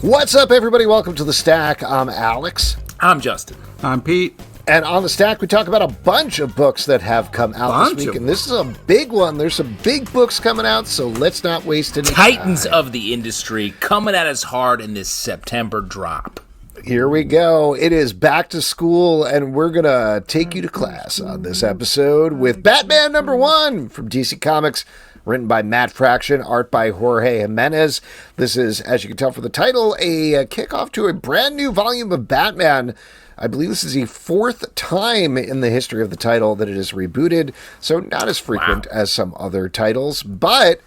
What's up, everybody? Welcome to The Stack. I'm Alex. I'm Justin. I'm Pete. And on The Stack, we talk about a bunch of books that have come out this week. And this is a big one. There's some big books coming out, so let's not waste any Titans time. of the industry coming at us hard in this September drop. Here we go. It is back to school, and we're going to take you to class on this episode with Batman #1 from DC Comics, written by Matt Fraction, art by Jorge Jiménez. This is, as you can tell from the title, a kickoff to a brand new volume of Batman. I believe this is the fourth time in the history of the title that it is rebooted, so not as frequent as some other titles, but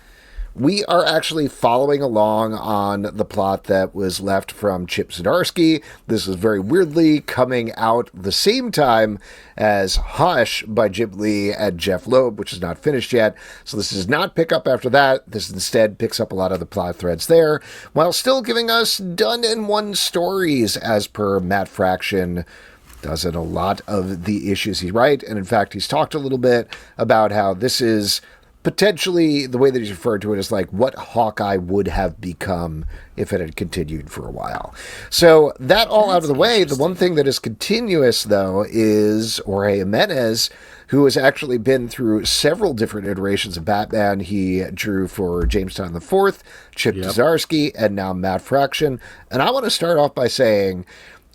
we are actually following along on the plot that was left from Chip Zdarsky. This is very weirdly coming out the same time as Hush by Jim Lee and Jeff Loeb, which is not finished yet. So this does not pick up after that. This instead picks up a lot of the plot threads there, while still giving us done-in-one stories, as per Matt Fraction does in a lot of the issues he writes. And in fact, he's talked a little bit about how this is potentially, the way that he's referred to it is like what Hawkeye would have become if it had continued for a while. So that all out of the way, the one thing that is continuous, though, is Jorge Jiménez, who has actually been through several different iterations of Batman. He drew for Jamestown IV, Chip Zdarsky, and now Matt Fraction. And I want to start off by saying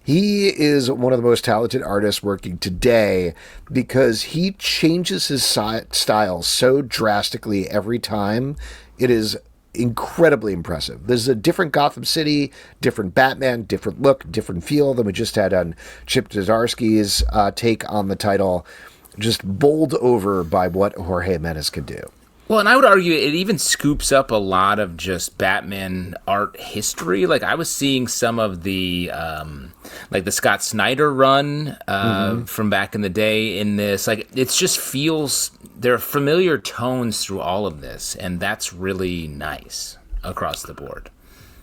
he is one of the most talented artists working today because he changes his style so drastically every time. It is incredibly impressive. There's a different Gotham City, different Batman, different look, different feel than we just had on Chip Zdarsky's take on the title. Just bowled over by what Jorge Jiménez can do. Well, and I would argue it even scoops up a lot of just Batman art history. Like, I was seeing some of the, like the Scott Snyder run from back in the day in this. Like, it just feels, there are familiar tones through all of this, and that's really nice across the board.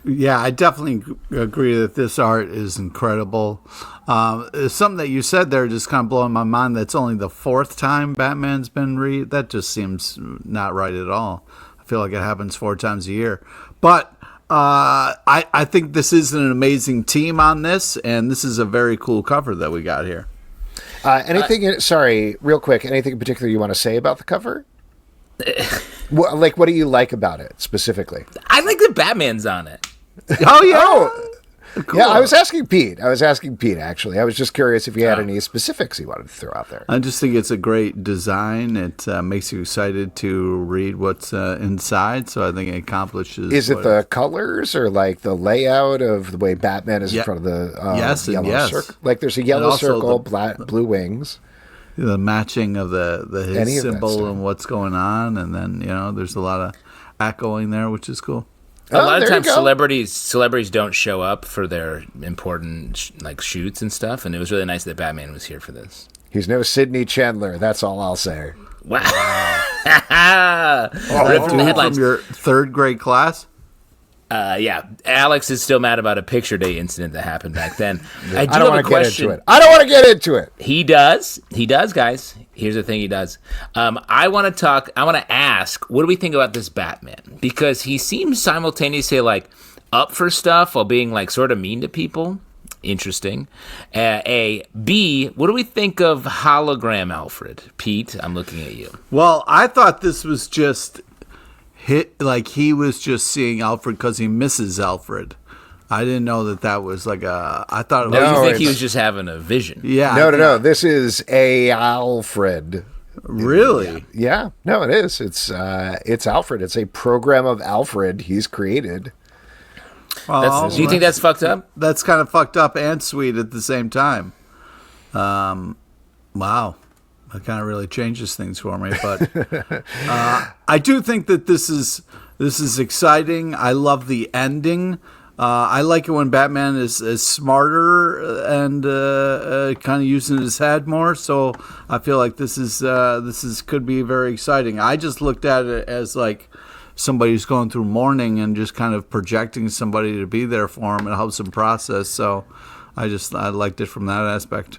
Yeah, I definitely agree that this art is incredible. Something that you said there just kind of blowing my mind. That's only the fourth time Batman's been that just seems not right at all. I feel like it happens 4 times a year. But I think this is an amazing team on this, and this is a very cool cover that we got here. Sorry, real quick, anything in particular you want to say about the cover? What do you like about it specifically? I like that Batman's on it. Oh, yeah. Cool. Yeah, I was asking Pete, actually. I was just curious if you had any specifics you wanted to throw out there. I just think it's a great design. It makes you excited to read what's inside, so I think it accomplishes... Is it the colors or like the layout of the way Batman is in front of the yellow circle? Like there's a yellow circle, blue wings. The matching of his symbol and what's going on, and then there's a lot of echoing there, which is cool. A lot of times celebrities don't show up for their important shoots and stuff, and it was really nice that Batman was here for this. He's no Sidney Chandler, that's all I'll say. Wow. Ripped from the headlines. From your third grade class? Yeah, Alex is still mad about a picture day incident that happened back then. I don't want to get into it. I don't want to get into it. He does, guys. Here's the thing he does. I want to ask, what do we think about this Batman? Because he seems simultaneously up for stuff while being sort of mean to people. Interesting. B, what do we think of hologram Alfred? Pete, I'm looking at you. Well, I thought this was just he was just seeing Alfred because he misses Alfred. I didn't know that was I thought it was... No, you think he was just having a vision? Yeah. No. This is a Alfred. Really? Yeah. No, it is. It's Alfred. It's a program of Alfred he's created. Do you think that's fucked up? That's kind of fucked up and sweet at the same time. Wow. That kind of really changes things for me, but I do think that this is exciting. I love the ending. I like it when Batman is smarter and kind of using his head more. So I feel like this could be very exciting. I just looked at it as somebody who's going through mourning and just kind of projecting somebody to be there for him and helps him process. So I liked it from that aspect.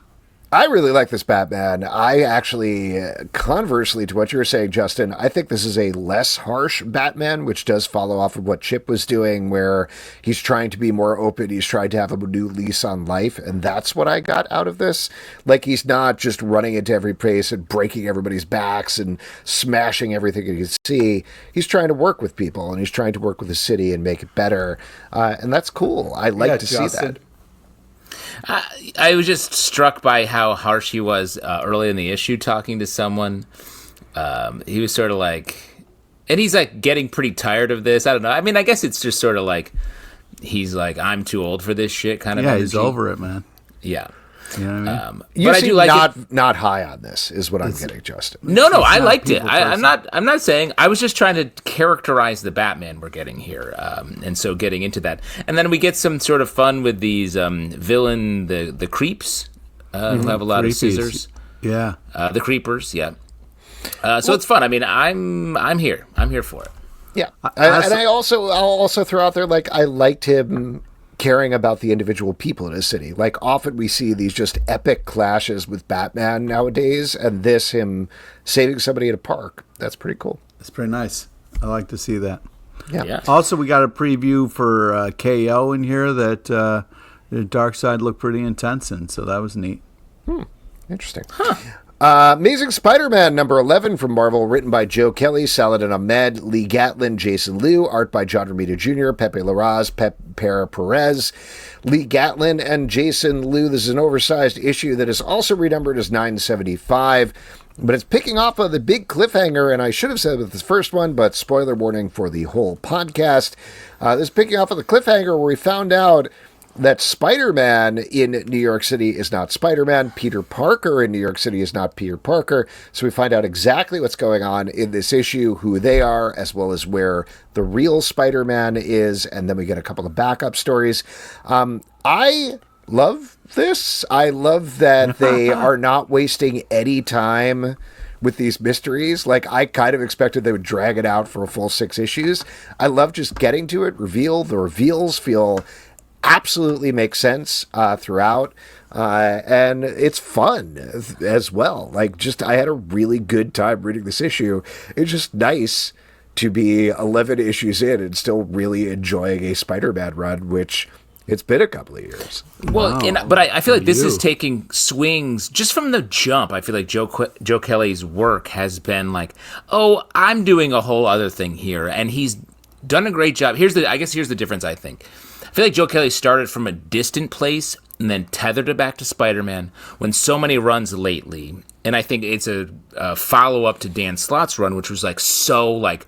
I really like this Batman. I actually, conversely to what you were saying, Justin, I think this is a less harsh Batman, which does follow off of what Chip was doing, where he's trying to be more open. He's trying to have a new lease on life. And that's what I got out of this. Like, he's not just running into every place and breaking everybody's backs and smashing everything he can see. He's trying to work with people, and he's trying to work with the city and make it better. And that's cool. I like to see that. I was just struck by how harsh he was early in the issue talking to someone. He was sort of like, and he's like getting pretty tired of this. I don't know. I mean, I guess it's just sort of like, he's like, I'm too old for this shit kind of energy. He's over it, man. Yeah. You know what I mean? You seem not high on this, is what I'm getting, Justin. No, I liked it. I'm not saying. I was just trying to characterize the Batman we're getting here, and so getting into that, and then we get some sort of fun with these villain, the creeps, who have a lot of scissors. Yeah, the creepers. Yeah. So it's fun. I mean, I'm here. I'm here for it. Yeah, and I'll also throw out there, like, I liked him caring about the individual people in his city. Like, often we see these just epic clashes with Batman nowadays, and this, him saving somebody at a park, that's pretty cool. It's pretty nice. I like to see that. Yeah. Also, we got a preview for KO in here that the Dark Side looked pretty intense in, so that was neat. Interesting. Amazing Spider-Man number 11 from Marvel, written by Joe Kelly, Saladin Ahmed, Lee Gatlin, Jason Liu, art by John Romita Jr., Pepe Larraz, Pere, Perez, Lee Gatlin, and Jason Liu. This is an oversized issue that is also renumbered as 975, but it's picking off of the big cliffhanger, and I should have said with this first one, but spoiler warning for the whole podcast. This is picking off of the cliffhanger where we found out that Spider-Man in New York City is not Spider-Man. Peter Parker in New York City is not Peter Parker. So we find out exactly what's going on in this issue, who they are, as well as where the real Spider-Man is. And then we get a couple of backup stories. I love this. I love that they are not wasting any time with these mysteries. Like, I kind of expected they would drag it out for a full 6 issues. I love just getting to it. The reveals feel absolutely makes sense throughout, and it's fun as well. Like, just, I had a really good time reading this issue. It's just nice to be 11 issues in and still really enjoying a Spider-Man run, which it's been a couple of years. Well, Wow. but I feel like this is taking swings just from the jump. I feel like Joe Kelly's work has been like, oh, I'm doing a whole other thing here, and he's done a great job. Here's the difference, I think. I feel like Joe Kelly started from a distant place and then tethered it back to Spider-Man when so many runs lately. And I think it's a follow-up to Dan Slott's run, which was like so like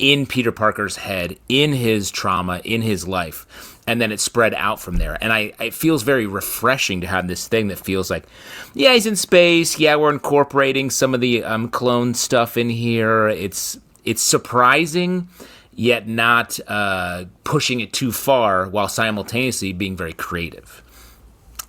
in Peter Parker's head, in his trauma, in his life. And then it spread out from there. And it feels very refreshing to have this thing that feels like, yeah, he's in space. Yeah, we're incorporating some of the clone stuff in here. It's surprising, yet not pushing it too far while simultaneously being very creative.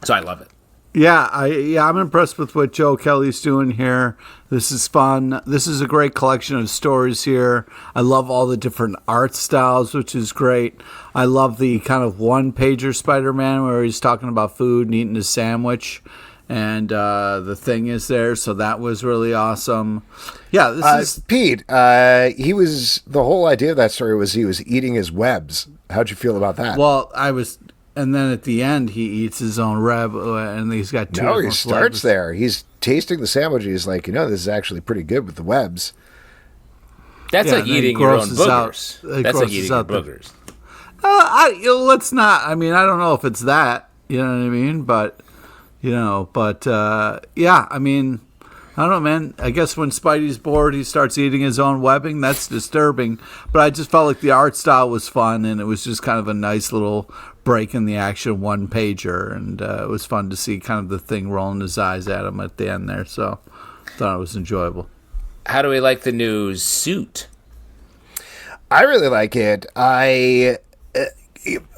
So I love it. Yeah, I'm impressed with what Joe Kelly's doing here. This is fun. This is a great collection of stories here. I love all the different art styles, which is great. I love the kind of one-pager Spider-Man where he's talking about food and eating a sandwich, and the Thing is there, so that was really awesome. Yeah, this is Pete. The whole idea of that story was he was eating his webs. How'd you feel about that? Well, and then at the end he eats his own web, and he's got two. No, he different starts flavors. there. He's tasting the sandwich. He's like, this is actually pretty good with the webs. That's Yeah, like and then eating your own grosses out- boogers. it That's like grosses eating your out the- boogers. Let's not. I mean, I don't know if it's that. You know what I mean? But yeah. I mean, I don't know, man. I guess when Spidey's bored, he starts eating his own webbing. That's disturbing. But I just felt like the art style was fun, and it was just kind of a nice little break in the action, one pager, and it was fun to see kind of the Thing rolling his eyes at him at the end there. So I thought it was enjoyable. How do we like the new suit? I really like it.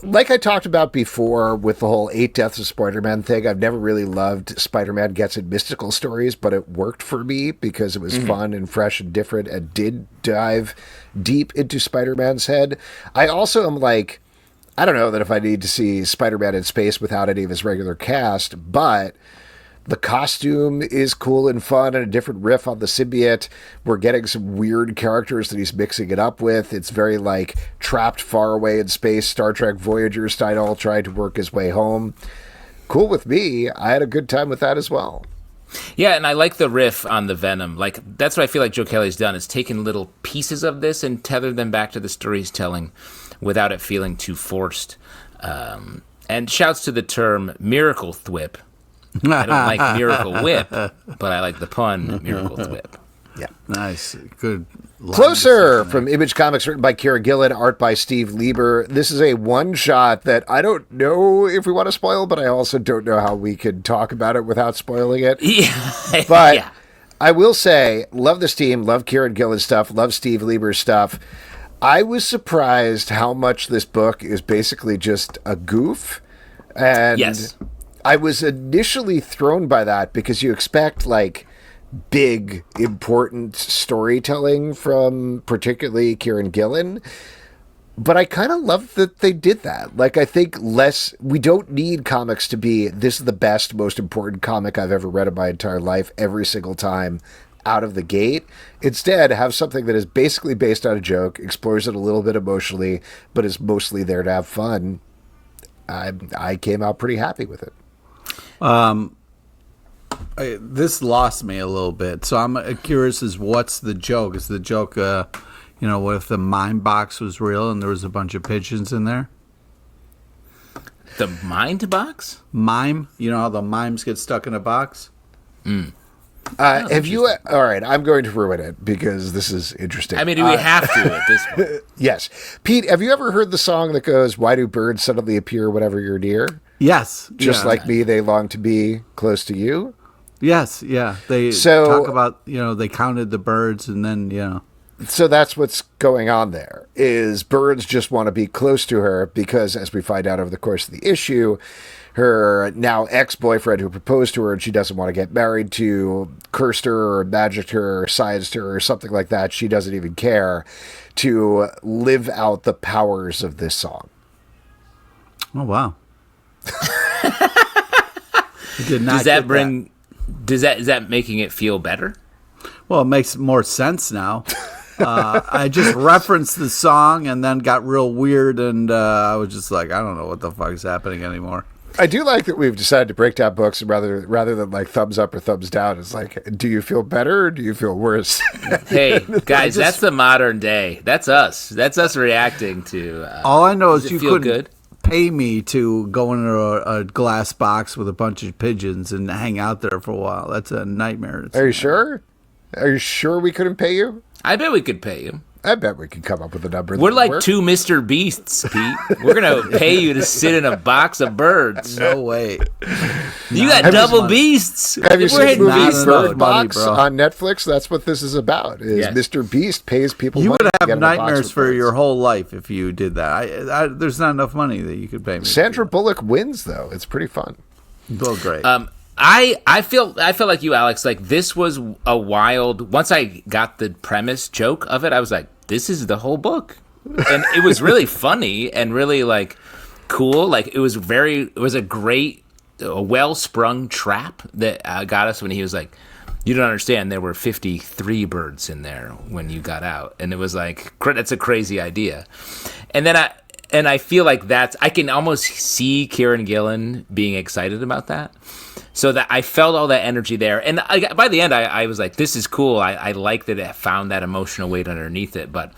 Like I talked about before with the whole 8 Deaths of Spider-Man thing, I've never really loved Spider-Man Gets in mystical stories, but it worked for me because it was fun and fresh and different and did dive deep into Spider-Man's head. I also am like, I don't know that if I need to see Spider-Man in space without any of his regular cast, but The costume is cool and fun and a different riff on the symbiote. We're getting some weird characters that he's mixing it up with. It's very like trapped far away in space, Star Trek Voyager style, trying to work his way home. Cool with me. I had a good time with that as well. Yeah, and I like the riff on the Venom. Like, that's what I feel like Joe Kelly's done, is taken little pieces of this and tethered them back to the story he's telling without it feeling too forced. And shouts to the term miracle thwip. I don't like Miracle Whip, but I like the pun Miracle Thwip. Yeah. Nice. Good. Closer from Image Comics, written by Kieron Gillen, art by Steve Lieber. This is a one-shot that I don't know if we want to spoil, but I also don't know how we could talk about it without spoiling it. Yeah. But yeah. I will say, love this team, love Kieron Gillen stuff, love Steve Lieber's stuff. I was surprised how much this book is basically just a goof. And yes. I was initially thrown by that because you expect like big, important storytelling from particularly Kieron Gillen. But I kind of love that they did that. Like, I think we don't need comics to be, this is the best, most important comic I've ever read in my entire life every single time out of the gate. Instead, have something that is basically based on a joke, explores it a little bit emotionally, but is mostly there to have fun. I came out pretty happy with it. This lost me a little bit, so I'm curious as what's the joke? Is the joke, what if the mime box was real and there was a bunch of pigeons in there? The mind box? Mime? You know how the mimes get stuck in a box? Have you? All right, I'm going to ruin it because this is interesting. I mean, do we have to at this point? Yes. Pete, have you ever heard the song that goes, "Why do birds suddenly appear whenever you're near? Yes. Just like me, they long to be close to you." Yes, yeah. They talk about, they counted the birds and then, So that's what's going on there, is birds just want to be close to her because, as we find out over the course of the issue, her now ex-boyfriend who proposed to her and she doesn't want to get married to cursed her or magicked her or scienced her or something like that. She doesn't even care to live out the powers of this song. Oh, wow. Did not Does that bring... Is that making it feel better? Well, it makes more sense now. I just referenced the song and then got real weird, and I was just like, I don't know what the fuck is happening anymore. I do like that we've decided to break down books rather than like thumbs up or thumbs down. It's like, do you feel better or do you feel worse? Hey, guys, that's the modern day. That's us. That's us reacting to... all I know is you feel couldn't good? pay me to go into a glass box with a bunch of pigeons and hang out there for a while. That's a nightmare. Are you sure? Are you sure we couldn't pay you? I bet we could pay you. I bet we could come up with a number. We're like two Mr. Beasts, Pete. We're going to pay you to sit in a box of birds. No way. You got double beasts. Have you seen the movie Beast Bird money, Box bro. on Netflix? That's what this is about. Is Yes. Mr. Beast pays people You money would to get have in a box nightmares with for birds. your whole life if you did that. There's not enough money that you could pay me. Sandra Bullock wins, though. It's pretty fun. Oh, great. I feel like you, Alex. Like, this was a wild... Once I got the premise joke of it, I was like, this is the whole book. And it was really funny and really, like, cool. Like, it was a great, well-sprung trap that got us when he was like, you don't understand, there were 53 birds in there when you got out. And it was like, that's a crazy idea. And then I feel like I can almost see Kieron Gillen being excited about that. So that I felt all that energy there. And by the end, I was like, this is cool. I like that it found that emotional weight underneath it. But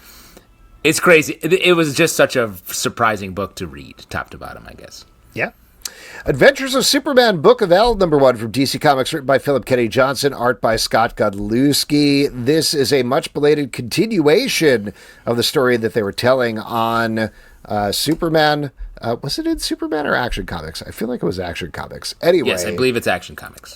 it's crazy. It was just such a surprising book to read, top to bottom, I guess. Yeah. Adventures of Superman, Book of L, #1 from DC Comics, written by Phillip Kennedy Johnson, art by Scott Godlewski. This is a much belated continuation of the story that they were telling on Superman. Was it in Superman or Action Comics? I feel like it was Action Comics. Anyway. Yes, I believe it's Action Comics.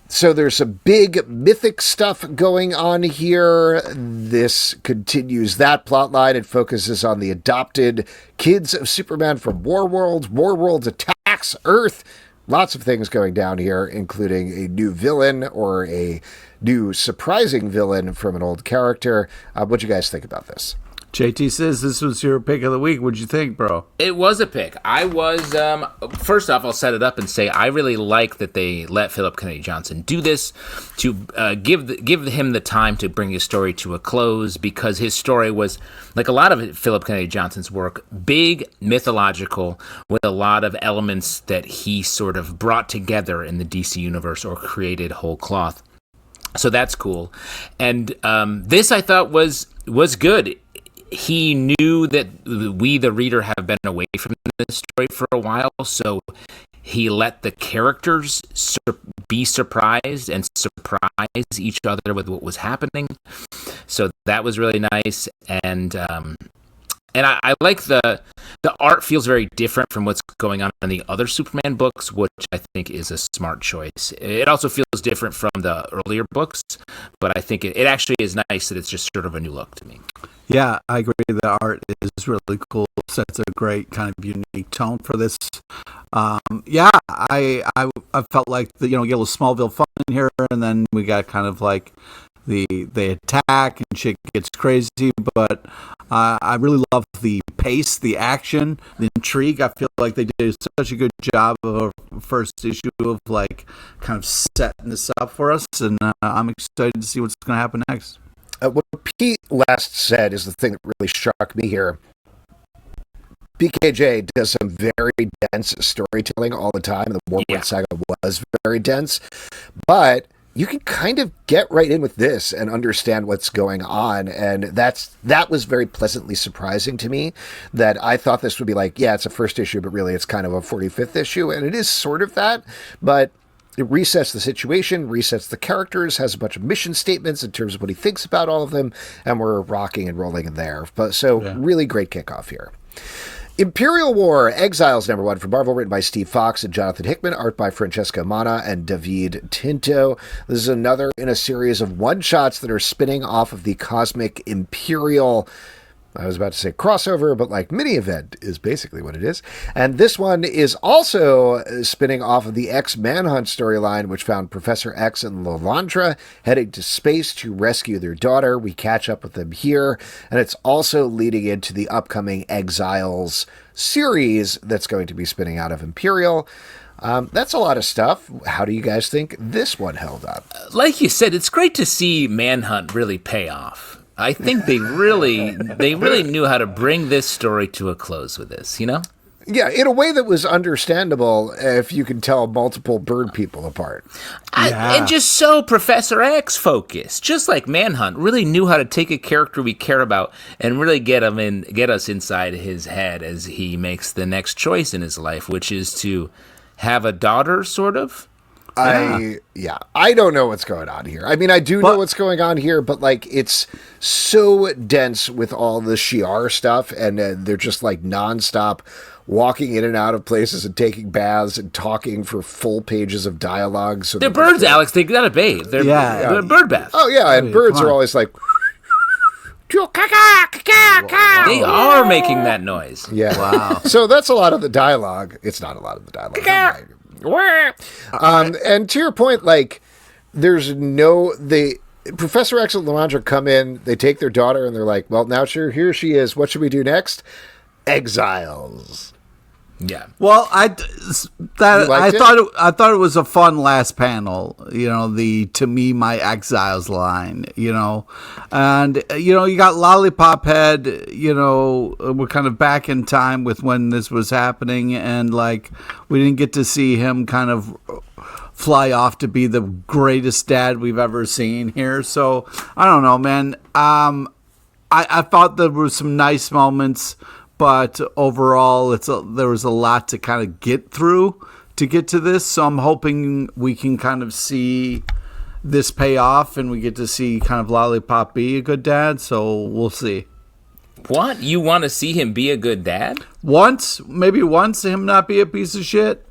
So there's some big mythic stuff going on here. This continues that plot line. It focuses on the adopted kids of Superman from Warworld. Warworld attacks Earth. Lots of things going down here, including a new villain or a new surprising villain from an old character. What'd you guys think about this? JT says this was your pick of the week. What'd you think, bro? It was a pick. I was, first off, I'll set it up and say I really like that they let Phillip Kennedy Johnson do this to give him the time to bring his story to a close, because his story was, like a lot of Phillip Kennedy Johnson's work, big, mythological, with a lot of elements that he sort of brought together in the DC universe or created whole cloth. So that's cool. And this I thought was good. He knew that we, the reader, have been away from this story for a while, so he let the characters be surprised and surprise each other with what was happening. So that was really nice, and I like the art feels very different from what's going on in the other Superman books, which I think is a smart choice. It also feels different from the earlier books, but I think it actually is nice that it's just sort of a new look to me. Yeah, I agree. The art is really cool. Sets a great kind of unique tone for this. Yeah, I felt like you get a little Smallville fun in here, and then we got kind of like they attack and shit gets crazy. But I really love the pace, the action, the intrigue. I feel like they did such a good job of a first issue of like kind of setting this up for us, and I'm excited to see what's going to happen next. What Pete last said is the thing that really struck me here. BKJ does some very dense storytelling all the time. The Warpoint saga was very dense, but you can kind of get right in with this and understand what's going on, and that was very pleasantly surprising to me. That I thought this would be like, yeah, it's a first issue, but really it's kind of a 45th issue, and it is sort of that, but it resets the situation, resets the characters, has a bunch of mission statements in terms of what he thinks about all of them, and we're rocking and rolling in there. But really great kickoff here. Imperial War, Exiles #1 from Marvel, written by Steve Foxe and Jonathan Hickman, art by Francesco Manna and Davide Tinto. This is another in a series of one-shots that are spinning off of the Cosmic Imperial, I was about to say crossover, but like mini event is basically what it is. And this one is also spinning off of the X-Manhunt storyline, which found Professor X and Lilandra heading to space to rescue their daughter. We catch up with them here, and it's also leading into the upcoming Exiles series that's going to be spinning out of Imperial. That's a lot of stuff. How do you guys think this one held up? Like you said, it's great to see Manhunt really pay off. I think they really knew how to bring this story to a close with this, Yeah, in a way that was understandable if you can tell multiple bird people apart. And just so Professor X focused, just like Manhunt, really knew how to take a character we care about and really get us inside his head as he makes the next choice in his life, which is to have a daughter, sort of. I don't know what's going on here. I mean, I do know what's going on here, but like it's so dense with all the Shi'ar stuff, and they're just like nonstop walking in and out of places and taking baths and talking for full pages of dialogue. So they're birds, Alex. They gotta bathe. They're bird baths. Oh yeah, and birds are always like. They are making that noise. Yeah. Wow. So that's a lot of the dialogue. It's not a lot of the dialogue. And to your point, like, there's Professor X and Lilandra come in, they take their daughter, and they're like, well, now here she is. What should we do next? Exiles. Yeah. Well, I thought it was a fun last panel. The "to me my exiles" line. And you got Lollipop Head. We're kind of back in time with when this was happening, and like we didn't get to see him kind of fly off to be the greatest dad we've ever seen here. So I don't know, man. I thought there were some nice moments. But overall, there was a lot to kind of get through to get to this. So I'm hoping we can kind of see this pay off and we get to see kind of Lollipop be a good dad. So we'll see. What? You want to see him be a good dad? Maybe once, him not be a piece of shit.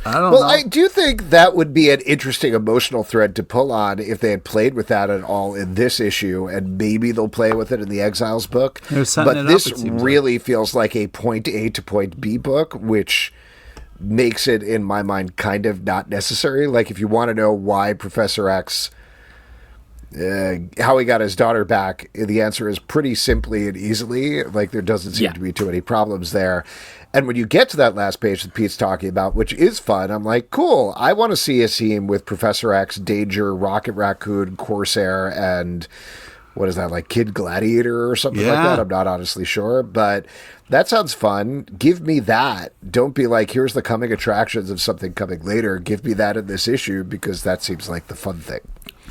I don't know. I do think that would be an interesting emotional thread to pull on if they had played with that at all in this issue, and maybe they'll play with it in the Exiles book. But this really feels like a point A to point B book, which makes it, in my mind, kind of not necessary. Like, if you want to know why Professor X how he got his daughter back, the answer is pretty simply and easily. Like, there doesn't seem to be too many problems there. And when you get to that last page that Pete's talking about, which is fun, I'm like, cool, I want to see a scene with Professor X, Danger, Rocket Raccoon, Corsair, and what is that, like Kid Gladiator or something like that? I'm not honestly sure, but that sounds fun. Give me that. Don't be like, here's the coming attractions of something coming later. Give me that in this issue, because that seems like the fun thing.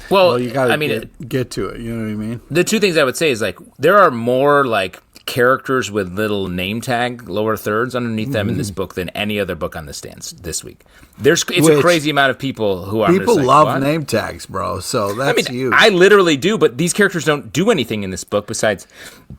Well, you got to get to it. You know what I mean? The two things I would say is, like, there are more, like, characters with little name tag lower thirds underneath them in this book than any other book on the stands this week. It's a crazy amount of people who are people love name tags, bro. So that's huge. I literally do, but these characters don't do anything in this book besides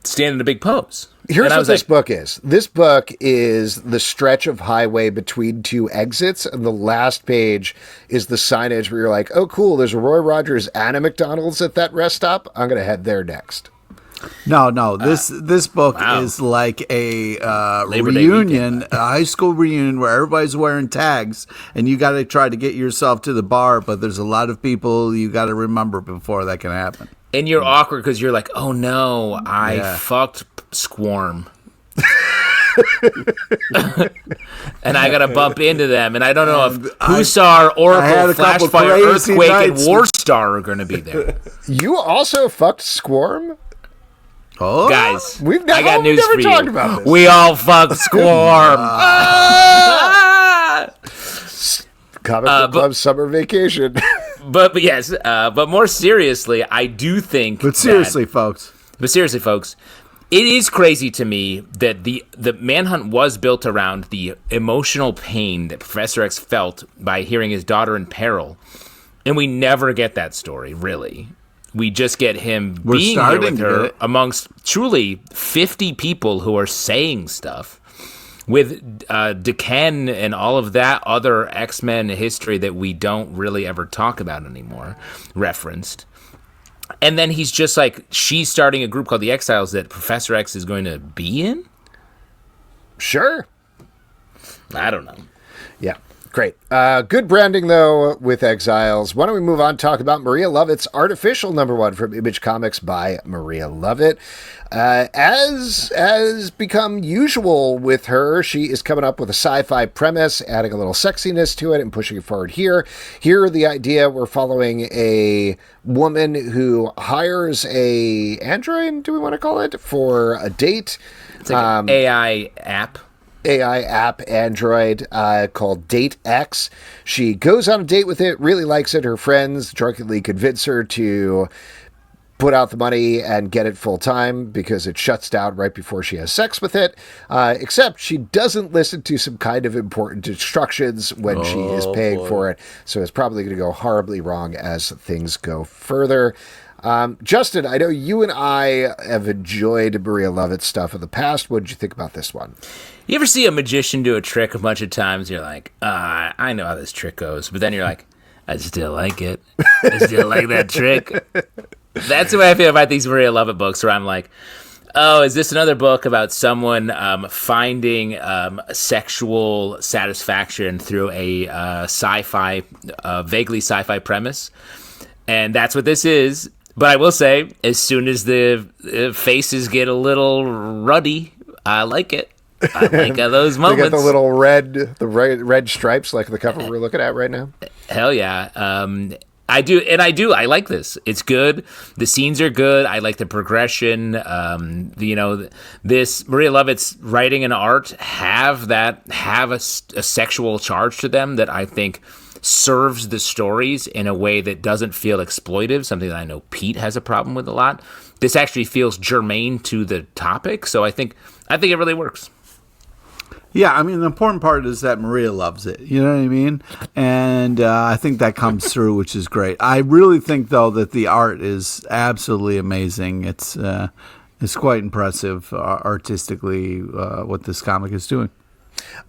stand in a big pose. Here's what this book is. This book is the stretch of highway between two exits, and the last page is the signage where you're like, oh, cool, there's a Roy Rogers and a McDonald's at that rest stop. I'm going to head there next. No. This book is like a reunion, a high school reunion where everybody's wearing tags, and you got to try to get yourself to the bar, but there's a lot of people you got to remember before that can happen. And you're awkward because you're like, oh no, I fucked Squirm. And I gotta bump into them, and I don't know if Hussar, Oracle, Flashfire, Earthquake, and Warstar are gonna be there. You also fucked Squirm? Oh, guys, I got news for you. About this. We all fucked Squirm. Comic Book Club summer vacation. But yes, but more seriously, I do think. But seriously, folks, it is crazy to me that the Manhunt was built around the emotional pain that Professor X felt by hearing his daughter in peril, and we never get that story, really. We just get him being here with her amongst truly 50 people who are saying stuff with Decan and all of that other X-Men history that we don't really ever talk about anymore, referenced. And then he's just like, she's starting a group called the Exiles that Professor X is going to be in? Sure. I don't know. Yeah. Great. Good branding, though, with Exiles. Why don't we move on and talk about Maria Llovet's Artificial #1 from Image Comics by Maria Llovet. As has become usual with her, she is coming up with a sci-fi premise, adding a little sexiness to it and pushing it forward here. Here, the idea, we're following a woman who hires a android, do we want to call it, for a date. It's like an AI app android called Date X. She goes on a date with it, really likes it. Her friends drunkenly convince her to put out the money and get it full time because it shuts down right before she has sex with it. Except she doesn't listen to some kind of important instructions when she is paying for it. So it's probably going to go horribly wrong as things go further. Justin, I know you and I have enjoyed Maria Llovet's stuff in the past. What did you think about this one? You ever see a magician do a trick a bunch of times? You're like, I know how this trick goes. But then you're like, I still like it. I still like that trick. That's the way I feel about these Maria Llovet books, where I'm like, oh, is this another book about someone finding sexual satisfaction through a vaguely sci-fi premise? And that's what this is. But I will say, as soon as the faces get a little ruddy, I like it. I like those moments. They got the red stripes like the cover we're looking at right now. Hell yeah. I do. I like this. It's good. The scenes are good. I like the progression. This Maria Llovet's writing and art have a sexual charge to them that I think serves the stories in a way that doesn't feel exploitive, something that I know Pete has a problem with a lot. This actually feels germane to the topic, so I think it really works. Yeah, I mean, the important part is that Maria loves it. You know what I mean? And I think that comes through, which is great. I really think, though, that the art is absolutely amazing. It's quite impressive artistically what this comic is doing.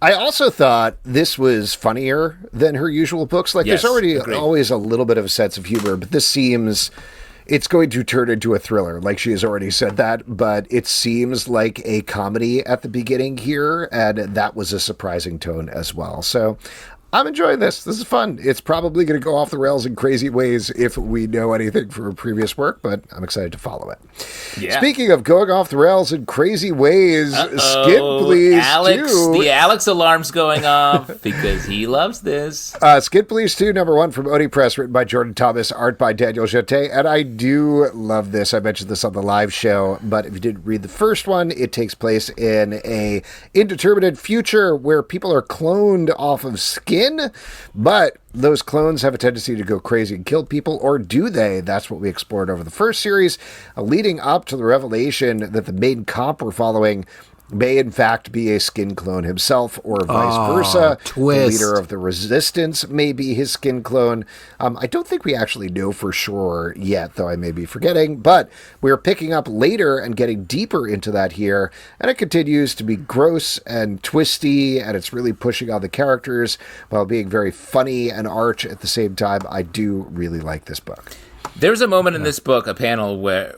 I also thought this was funnier than her usual books. Like, yes, there's already agreed. always a little bit of a sense of humor, but this seems... It's going to turn into a thriller, like she has already said that, but it seems like a comedy at the beginning here, and that was a surprising tone as well. So I'm enjoying this. This is fun. It's probably going to go off the rails in crazy ways if we know anything from previous work, but I'm excited to follow it. Yeah. Speaking of going off the rails in crazy ways, Skid Please Alex, 2. The Alex alarm's going off because he loves this. Skid Please 2, #1 from Oni Press, written by Jordan Thomas, art by Daniel Gete, and I do love this. I mentioned this on the live show, but if you didn't read the first one, it takes place in a indeterminate future where people are cloned off of skin. But those clones have a tendency to go crazy and kill people, or do they? That's what we explored over the first series, leading up to the revelation that the main cop we're following may in fact be a skin clone himself, or vice versa. Twist. The leader of the resistance may be his skin clone. I don't think we actually know for sure yet, though I may be forgetting, but we're picking up later and getting deeper into that here, and it continues to be gross and twisty, and it's really pushing on the characters while being very funny and arch at the same time. I do really like this book. There's a moment in this book, a panel where...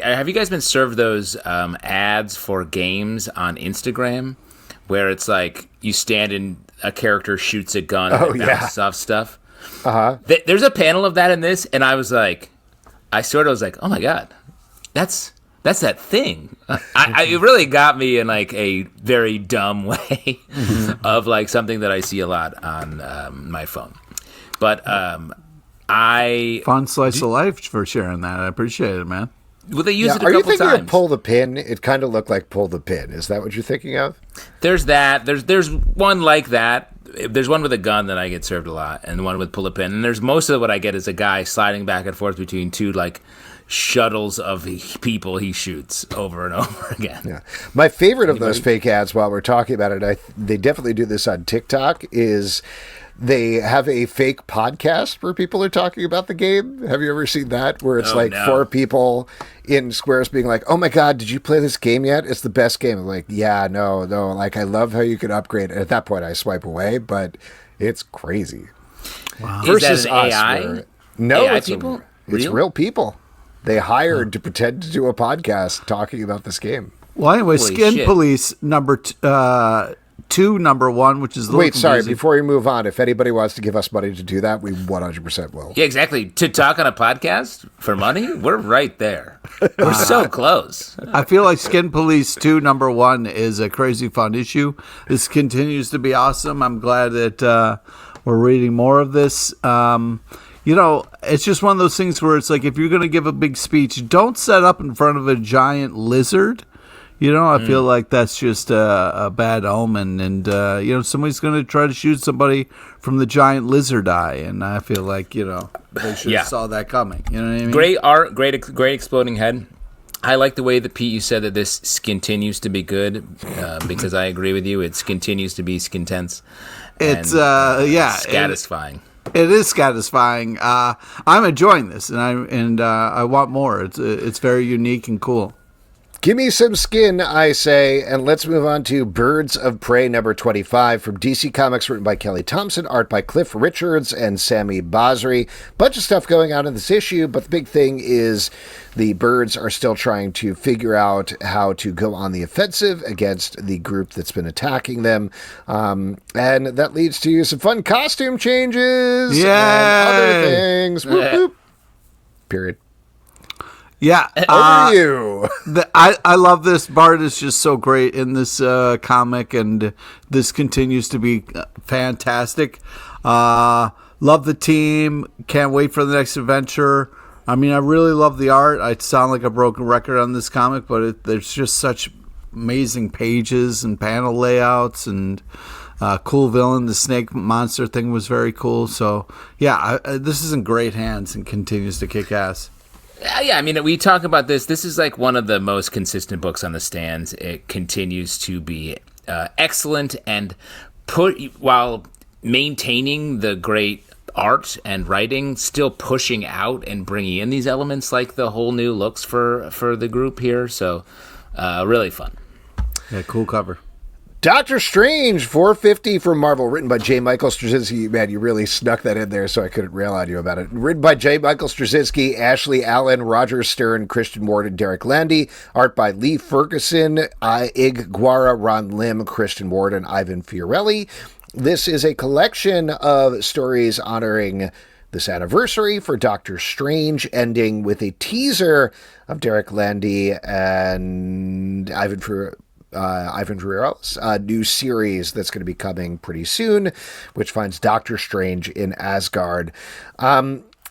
have you guys been served those ads for games on Instagram where it's like you stand and a character shoots a gun and bounces off stuff? Uh-huh. There's a panel of that in this, and I was like, oh my God, that's that thing. It really got me in like a very dumb way of like something that I see a lot on my phone. But fun slice of life for sharing that. I appreciate it, man. Well, they use it a couple times. Are you thinking times. of Pull the Pin? It kind of looked like Pull the Pin. Is that what you're thinking of? There's that. There's one like that. There's one with a gun that I get served a lot, and one with Pull the Pin. And there's most of what I get is a guy sliding back and forth between two like shuttles of people he shoots over and over again. Yeah, my favorite of those fake ads, while we're talking about it, they definitely do this on TikTok, is they have a fake podcast where people are talking about the game. Have you ever seen that? Where it's four people in squares being like, oh my God, did you play this game yet? It's the best game. I'm like, yeah, no. Like, I love how you can upgrade. And at that point, I swipe away, but it's crazy. Wow. Versus is that an AI? No, AI it's people? It's real people. They hired to pretend to do a podcast talking about this game. Well, anyway, Holy Skin shit. Police #2, which is a little Wait, sorry, confusing. before you move on, if anybody wants to give us money to do that, we 100% will. Yeah, exactly. To talk on a podcast for money, we're right there. We're so close. I feel like Skin Police 2 #1 is a crazy fun issue. This continues to be awesome. I'm glad that we're reading more of this. It's just one of those things where it's like, if you're going to give a big speech, don't set up in front of a giant lizard. I feel like that's just a bad omen. And, somebody's going to try to shoot somebody from the giant lizard eye. And I feel like, they should have saw that coming. You know what I mean? Great art, great exploding head. I like the way that, Pete, you said that this continues to be good, because I agree with you. It continues to be skin-tense. It's, satisfying. It is satisfying. I'm enjoying this, and I want more. It's very unique and cool. Give me some skin, I say, and let's move on to Birds of Prey #25 from DC Comics, written by Kelly Thompson, art by Cliff Richards and Sami Basri. Bunch of stuff going on in this issue, but the big thing is the birds are still trying to figure out how to go on the offensive against the group that's been attacking them. And that leads to some fun costume changes and other things. Whoop, whoop. Period. Yeah. Over to you. I love this. Bart is just so great in this comic, and this continues to be fantastic. Love the team. Can't wait for the next adventure. I mean, I really love the art. I sound like a broken record on this comic, but there's just such amazing pages and panel layouts and cool villain. The snake monster thing was very cool. So, yeah, this is in great hands and continues to kick ass. Yeah, I mean, we talk about this. This is like one of the most consistent books on the stands. It continues to be excellent, and while maintaining the great art and writing, still pushing out and bringing in these elements like the whole new looks for the group here. So, really fun. Yeah, cool cover. Doctor Strange 450 from Marvel, written by J. Michael Straczynski. Man, you really snuck that in there so I couldn't rail on you about it. Written by J. Michael Straczynski, Ashley Allen, Roger Stern, Christian Ward, and Derek Landy. Art by Lee Ferguson, Ig Guara, Ron Lim, Christian Ward, and Ivan Fiorelli. This is a collection of stories honoring this anniversary for Doctor Strange, ending with a teaser of Derek Landy and Ivan Ferreira's new series that's going to be coming pretty soon, which finds Doctor Strange in Asgard.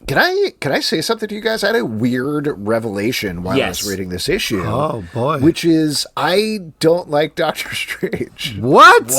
Can I say something to you guys? I had a weird revelation while I was reading this issue. Oh, boy. Which is, I don't like Doctor Strange. What?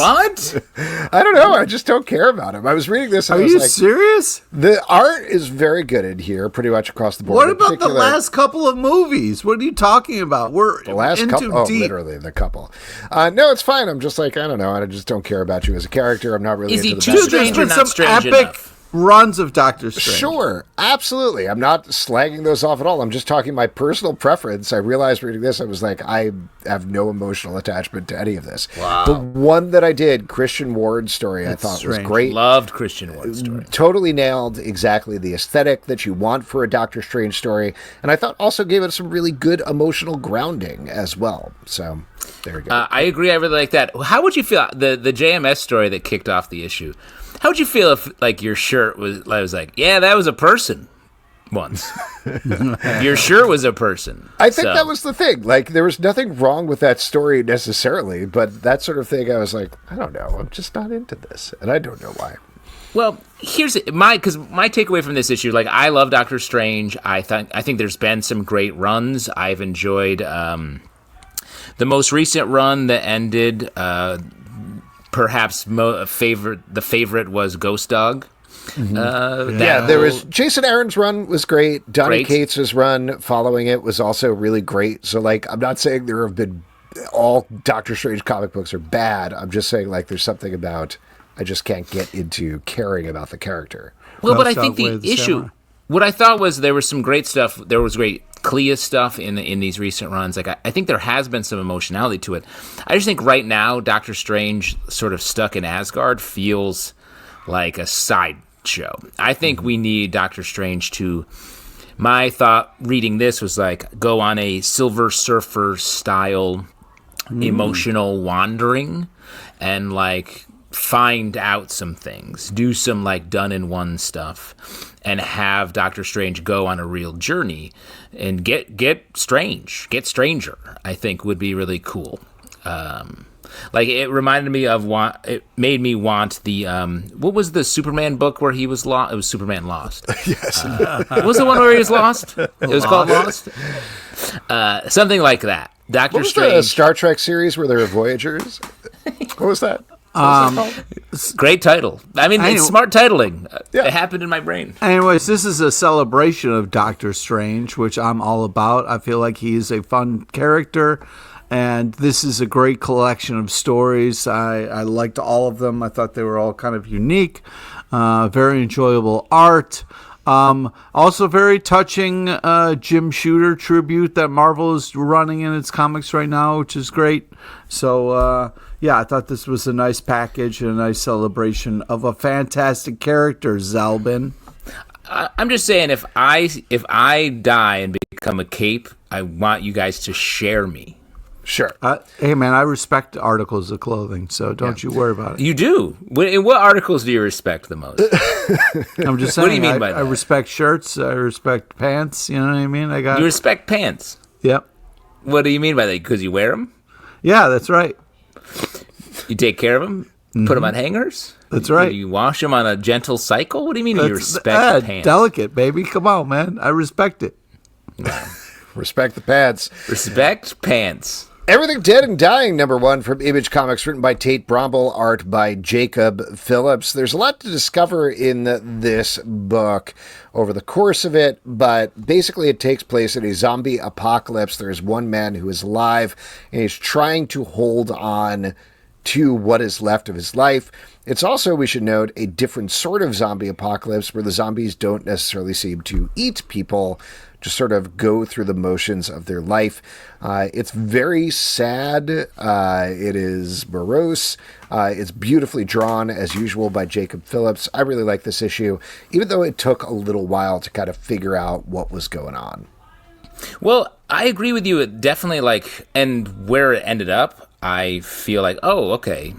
I don't know. I just don't care about him. I was reading this and Are I was you like, serious? the art is very good in here, pretty much across the board. What In about the particular, last couple of movies? What are you talking about? We're the last into couple? Oh, deep. literally the couple. No, it's fine. I'm just like, I don't know. I just don't care about you as a character. I'm not really Is into he the too backstory. strange or There's not been some strange epic enough? runs of Doctor Strange. Sure, absolutely. I'm not slagging those off at all. I'm just talking my personal preference. I realized reading this, I was like, I have no emotional attachment to any of this. Wow. The one that I did, Christian Ward's story, I thought was strange. great. Loved Christian Ward's story. Totally nailed exactly the aesthetic that you want for a Doctor Strange story. And I thought also gave it some really good emotional grounding as well. So there we go. I agree. I really like that. How would you feel the JMS story that kicked off the issue? How would you feel if like your shirt was like, yeah, that was a person once. Your shirt was a person. I think that was the thing. Like, there was nothing wrong with that story necessarily, but that sort of thing, I was like, I don't know. I'm just not into this. And I don't know why. Well, here's my takeaway from this issue. Like, I love Doctor Strange. I think there's been some great runs. I've enjoyed the most recent run that ended. Perhaps the favorite was Ghost Dog. Yeah, there was Jason Aaron's run was great. Donny Cates' run following it was also really great. So, like, I'm not saying there have been all Doctor Strange comic books are bad. I'm just saying, like, there's something about I just can't get into caring about the character. Well, but I think the issue, what I thought was there was some great stuff. There was great Clea stuff in these recent runs. Like, I think there has been some emotionality to it. I just think right now Doctor Strange sort of stuck in Asgard feels like a sideshow. I think we need Doctor Strange to, my thought reading this was like, go on a Silver Surfer style emotional wandering and like find out some things, do some like done in one stuff, and have Doctor Strange go on a real journey and get stranger. I think would be really cool. Like, it reminded me of it made me want the what was the Superman book where he was lost? It was Superman Lost. Yes. What was the one where he was lost? It was called Lost. Something like that. Doctor What was Strange. the Star Trek series where there were Voyagers? What was that? Great title. I mean, it's smart titling. Yeah. It happened in my brain. Anyways, this is a celebration of Doctor Strange, which I'm all about. I feel like he is a fun character, and this is a great collection of stories. I liked all of them. I thought they were all kind of unique, very enjoyable art. Also very touching Jim Shooter tribute that Marvel is running in its comics right now, which is great. So, yeah, I thought this was a nice package and a nice celebration of a fantastic character, Zalbin. I'm just saying, if I die and become a cape, I want you guys to share me. Sure. Hey, man, I respect articles of clothing, so don't you worry about it. You do. In what articles do you respect the most? I'm just saying. What do you mean by that? I respect shirts. I respect pants. You know what I mean? You respect pants. Yep. What do you mean by that? Because you wear them? Yeah, that's right. You take care of them? Mm-hmm. Put them on hangers? That's right. You wash them on a gentle cycle? What do you mean you respect pants? Delicate, baby. Come on, man. I respect it. Respect the pants. Respect pants. Everything Dead and Dying, #1 from Image Comics, written by Tate Bromble, art by Jacob Phillips. There's a lot to discover in this book over the course of it, but basically it takes place in a zombie apocalypse. There's one man who is alive, and he's trying to hold on to what is left of his life. It's also, we should note, a different sort of zombie apocalypse where the zombies don't necessarily seem to eat people, just sort of go through the motions of their life. It's very sad. It is morose. It's beautifully drawn, as usual, by Jacob Phillips. I really like this issue, even though it took a little while to kind of figure out what was going on. Well, I agree with you. It definitely, and where it ended up, I feel like, oh, okay.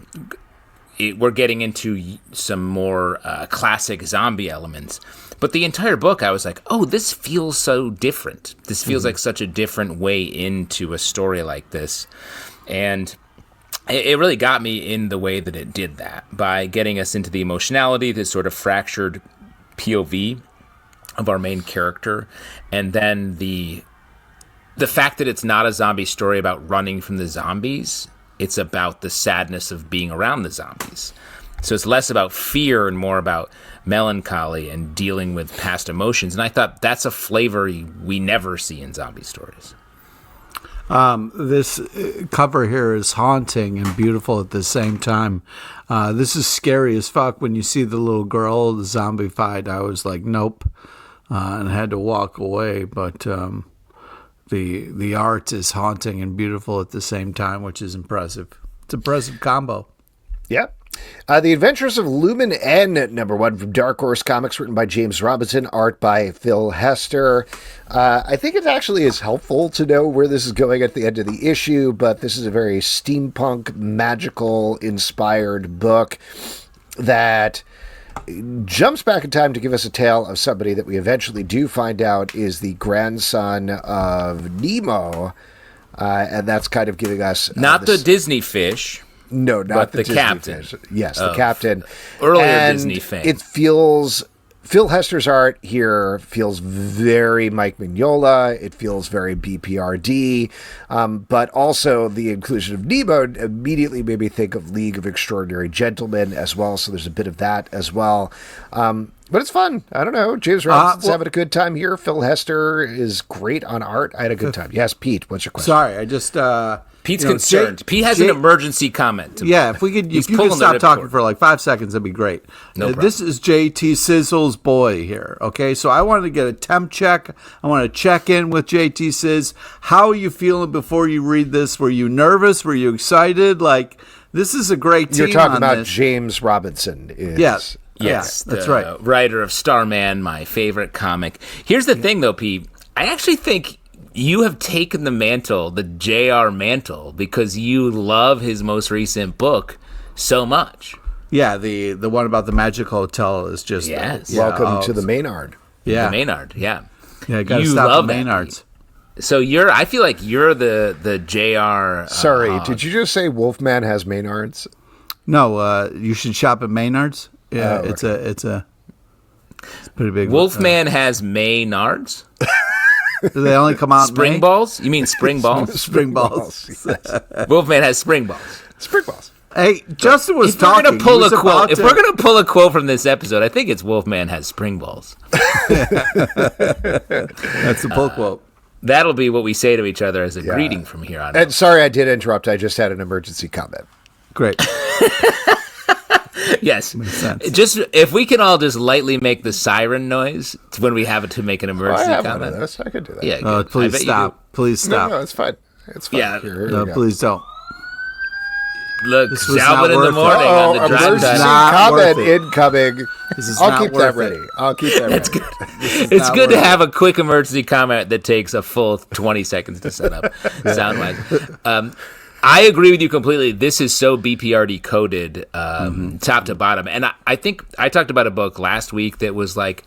we're getting into some more classic zombie elements. But the entire book, I was like, oh, this feels so different. This feels like such a different way into a story like this. And it really got me in the way that it did that, by getting us into the emotionality, this sort of fractured POV of our main character, and then the fact that it's not a zombie story about running from the zombies. It's about the sadness of being around the zombies. So it's less about fear and more about melancholy and dealing with past emotions. And I thought that's a flavor we never see in zombie stories. This cover here is haunting and beautiful at the same time. This is scary as fuck. When you see the little girl, the zombified, I was like, nope, and had to walk away. But the art is haunting and beautiful at the same time, which is impressive. It's an impressive combo. Yep. The Adventures of Lumen N, #1 from Dark Horse Comics, written by James Robinson, art by Phil Hester. I think it actually is helpful to know where this is going at the end of the issue, but this is a very steampunk, magical, inspired book that jumps back in time to give us a tale of somebody that we eventually do find out is the grandson of Nemo, and that's kind of giving us... Not the Disney fish. No, not the Disney captain. Fish. Yes, the captain. Earlier Disney fame. It feels... Phil Hester's art here feels very Mike Mignola. It feels very BPRD. But also the inclusion of Nemo immediately made me think of League of Extraordinary Gentlemen as well. So there's a bit of that as well. But it's fun. I don't know. James Robinson's having a good time here. Phil Hester is great on art. I had a good time. Yes, Pete, what's your question? Sorry, I just... Pete's concerned. Pete has an emergency comment. If you could stop talking for like 5 seconds, that'd be great. No problem. This is JT Sizzle's boy here. Okay, so I wanted to get a temp check. I want to check in with JT Sizz. How are you feeling before you read this? Were you nervous? Were you excited? Like, this is a great team. You're talking about James Robinson. Yes. Yes, that's the right. Writer of Starman, my favorite comic. Here's the thing, though, Pete. I actually think you have taken the mantle, the JR mantle, because you love his most recent book so much. Yeah, the one about the Magic Hotel is just... Yes. Welcome to the Maynard. Yeah. The Maynard, yeah. Yeah, got to stop the Maynards. So I feel like you're the JR... Sorry, did you just say Wolfman has Maynards? No, you should shop at Maynard's. Yeah, okay. it's pretty big. Wolfman has Maynards? Do they only come out Spring in May? balls? You mean spring balls? Spring balls. Wolfman has spring balls. Spring balls. Hey, Justin was If talking. we're gonna pull a quote from this episode, I think it's Wolfman has spring balls. That's the pull quote. That'll be what we say to each other as a greeting from here on out. And sorry I did interrupt. I just had an emergency comment. Great. Yes. Makes sense. Just if we can all just lightly make the siren noise when we have to make an I emergency have one comment. of those. I could do that. Yeah. Oh, good. I please bet you stop. Please stop. No, it's fine. It's fine. Yeah. Here No, we go. please don't. do. Look, This was Salvin not in the worth it. morning on the drive emergency Not time. comment worth it. incoming. This is I'll not keep that worth ready. it. I'll keep that That's ready. good. It's good to have a quick emergency comment that takes a full 20 seconds to set up, sound-wise. I agree with you completely. This is so BPRD coded, top to bottom. And I think I talked about a book last week that was like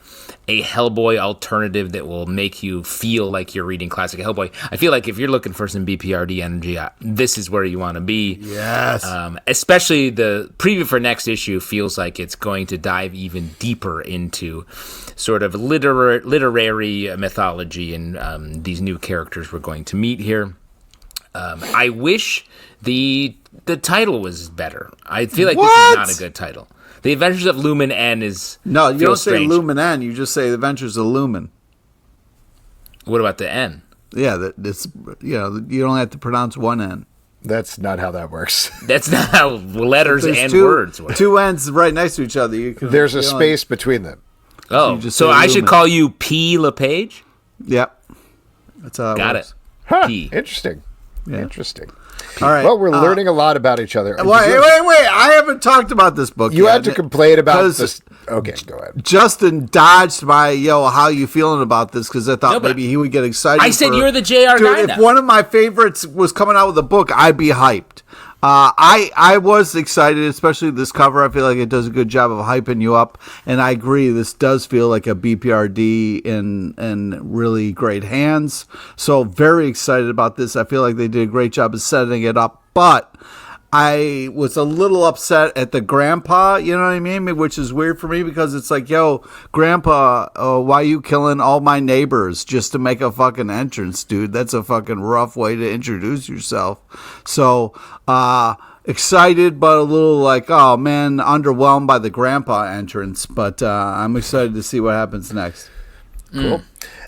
a Hellboy alternative that will make you feel like you're reading classic Hellboy. I feel like if you're looking for some BPRD energy, this is where you want to be. Yes. Especially the preview for next issue feels like it's going to dive even deeper into sort of literary mythology and these new characters we're going to meet here. I wish the title was better. I feel like this is not a good title. The Adventures of Lumen N is No, you don't say strange. Lumen N. You just say The Adventures of Lumen. What about the N? Yeah, that's you don't have to pronounce one N. That's not how that works. That's not how letters There's and two, words work. Two N's right next to each other. There's a space between them. Oh, you just so say I should Lumen. call you P. LePage? Yep. That's how it Got works. it. Huh, P. interesting. Yeah. Interesting. All right. Well, we're learning a lot about each other. Wait! I haven't talked about this book You yet. had to complain about 'Cause this. Okay, go ahead. Justin dodged my, how you feeling about this? Because I thought No, but maybe he would get excited. I said you're the JR Dude, guy if now. one of my favorites was coming out with a book, I'd be hyped. I was excited, especially this cover. I feel like it does a good job of hyping you up, and I agree. This does feel like a BPRD in really great hands. So very excited about this. I feel like they did a great job of setting it up, but I was a little upset at the grandpa, you know what I mean? Which is weird for me because it's like, yo, grandpa, why you killing all my neighbors just to make a fucking entrance, dude? That's a fucking rough way to introduce yourself. So, excited, but a little like, oh man, underwhelmed by the grandpa entrance. But I'm excited to see what happens next. Cool.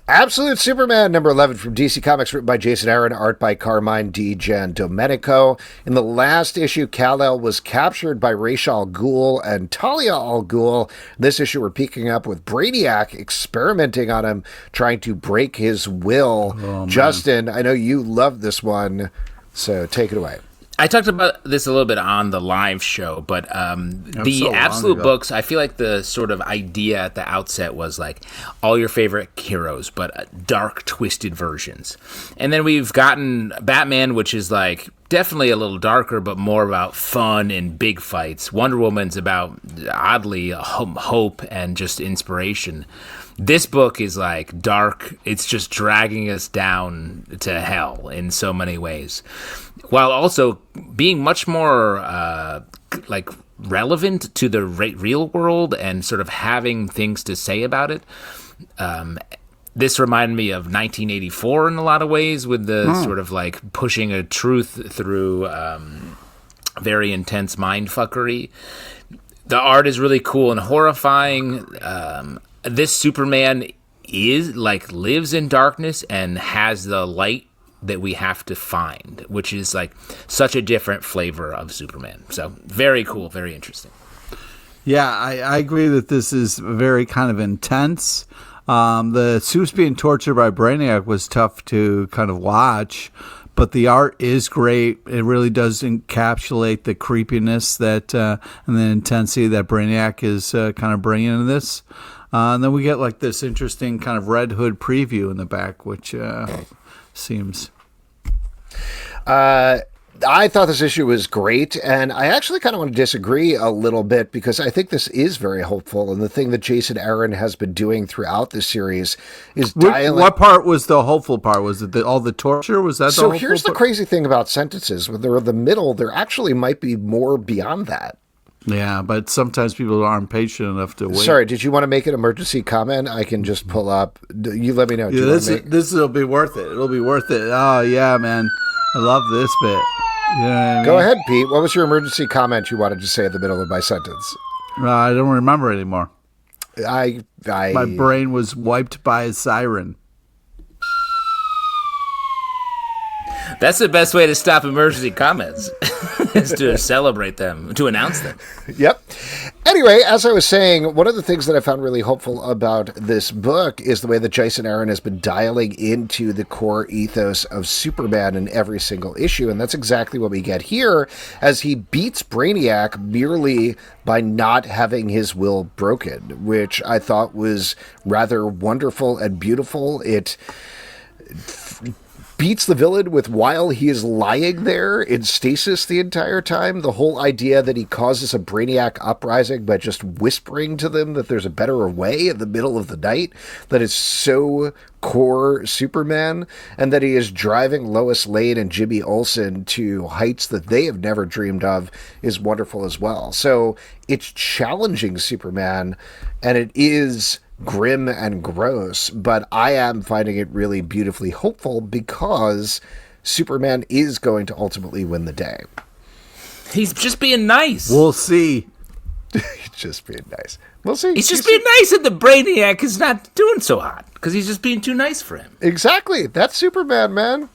Absolute Superman, number 11 from DC Comics, written by Jason Aaron, art by Carmine Di Giandomenico. In the last issue, Kal-El was captured by Ra's al Ghul and Talia al Ghul. This issue, we're picking up with Brainiac experimenting on him, trying to break his will. Oh, Justin, I know you love this one, so take it away. I talked about this a little bit on the live show, but the Absolute books, I feel like the sort of idea at the outset was like all your favorite heroes, but dark, twisted versions. And then we've gotten Batman, which is like definitely a little darker, but more about fun and big fights. Wonder Woman's about, oddly, hope and just inspiration. This book is like dark. It's just dragging us down to hell in so many ways, while also being much more like relevant to the real world and sort of having things to say about it. This reminded me of 1984 in a lot of ways, with the sort of like pushing a truth through very intense mindfuckery. The art is really cool and horrifying. This Superman is like lives in darkness and has the light that we have to find, which is like such a different flavor of Superman. So very cool, very interesting. Yeah, I agree that this is very kind of intense. The suits being tortured by Brainiac was tough to kind of watch, but the art is great. It really does encapsulate the creepiness that and the intensity that Brainiac is kind of bringing into this. And then we get like this interesting kind of Red Hood preview in the back, which seems... I thought this issue was great, and I actually kind of want to disagree a little bit because I think this is very hopeful, and the thing that Jason Aaron has been doing throughout the series is dialing... What part was the hopeful part? Was it all the torture? Was that the So here's the crazy thing about sentences. When they're in the middle, there actually might be more beyond that. Yeah, but sometimes people aren't patient enough to wait. Sorry, did you want to make an emergency comment? I can just pull up. You let me know. Yeah, this will be worth it. It'll be worth it. Oh, yeah, man. I love this bit. You know what I mean? Go ahead, Pete. What was your emergency comment you wanted to say in the middle of my sentence? I don't remember anymore. My brain was wiped by a siren. That's the best way to stop emergency comments, is to celebrate them, to announce them. Yep. Anyway, as I was saying, one of the things that I found really hopeful about this book is the way that Jason Aaron has been dialing into the core ethos of Superman in every single issue, and that's exactly what we get here, as he beats Brainiac merely by not having his will broken, which I thought was rather wonderful and beautiful. It beats the villain with while he is lying there in stasis the entire time. The whole idea that he causes a Brainiac uprising by just whispering to them that there's a better way in the middle of the night, that is so core Superman, and that he is driving Lois Lane and Jimmy Olsen to heights that they have never dreamed of is wonderful as well. So it's challenging Superman, and it is grim and gross, but I am finding it really beautifully hopeful because Superman is going to ultimately win the day. He's just being nice. We'll see. He's just being nice. We'll see. He's just being nice, and the Brainiac is not doing so hot because he's just being too nice for him. Exactly. That's Superman, man.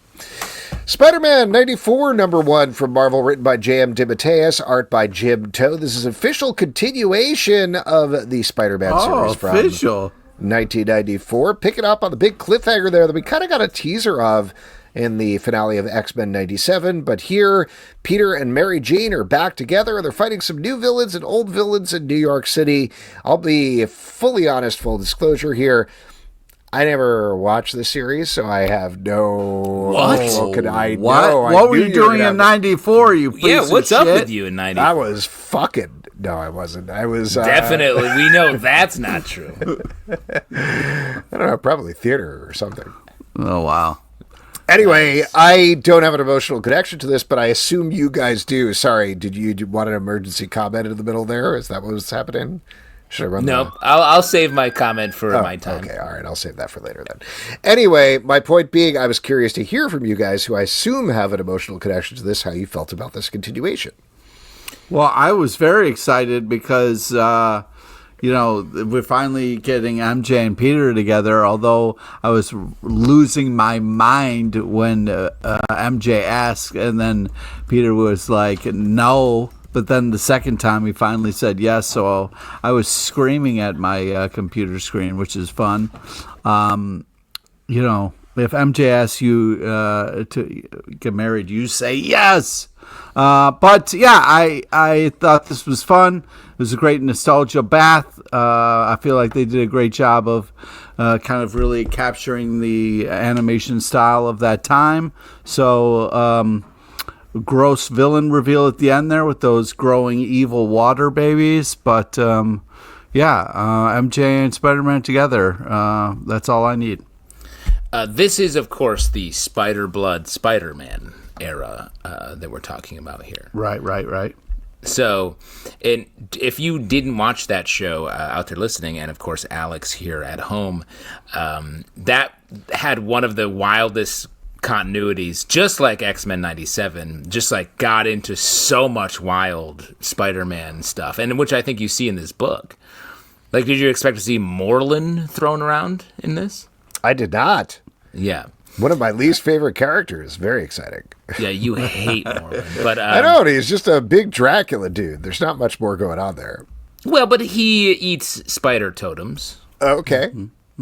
Spider-Man 94, number 1 from Marvel, written by J.M. DeMatteis, art by Jim Toh. This is an official continuation of the Spider-Man series from 1994. Pick it up on the big cliffhanger there that we kind of got a teaser of in the finale of X-Men 97. But here, Peter and Mary Jane are back together. They're fighting some new villains and old villains in New York City. I'll be fully honest, full disclosure here. I never watched the series, so I have no. What? How could I What? know? What were you doing in '94? You piece Yeah, of what's up shit? with you in 90? I was fucking. No, I wasn't. I was Definitely, we know that's not true. I don't know, probably theater or something. Oh wow. Anyway, I don't have an emotional connection to this, but I assume you guys do. Sorry, did you want an emergency comment in the middle there? Is that what was happening? Should I run? Nope. I'll save my comment for my time. Okay, all right. I'll save that for later then. Anyway, my point being, I was curious to hear from you guys, who I assume have an emotional connection to this, how you felt about this continuation. Well, I was very excited because, we're finally getting MJ and Peter together, although I was losing my mind when MJ asked, and then Peter was like, no. But then the second time he finally said yes, so I was screaming at my computer screen, which is fun. If MJ asks you to get married, you say yes. But yeah, I thought this was fun. It was a great nostalgia bath. I feel like they did a great job of kind of really capturing the animation style of that time. So gross villain reveal at the end there with those growing evil water babies. But MJ and Spider-Man together. That's all I need. This is, of course, the Spider-Blood Spider-Man era that we're talking about here. Right. So, if you didn't watch that show out there listening, and of course Alex here at home, that had one of the wildest continuities, just like X-Men 97, just like got into so much wild Spider-Man stuff, and which I think you see in this book. Like, did you expect to see Moreland thrown around in this? I did not. Yeah. One of my least favorite characters. Very exciting. Yeah, you hate Moreland. But I know, he's just a big Dracula dude. There's not much more going on there. Well, but he eats spider totems. Okay.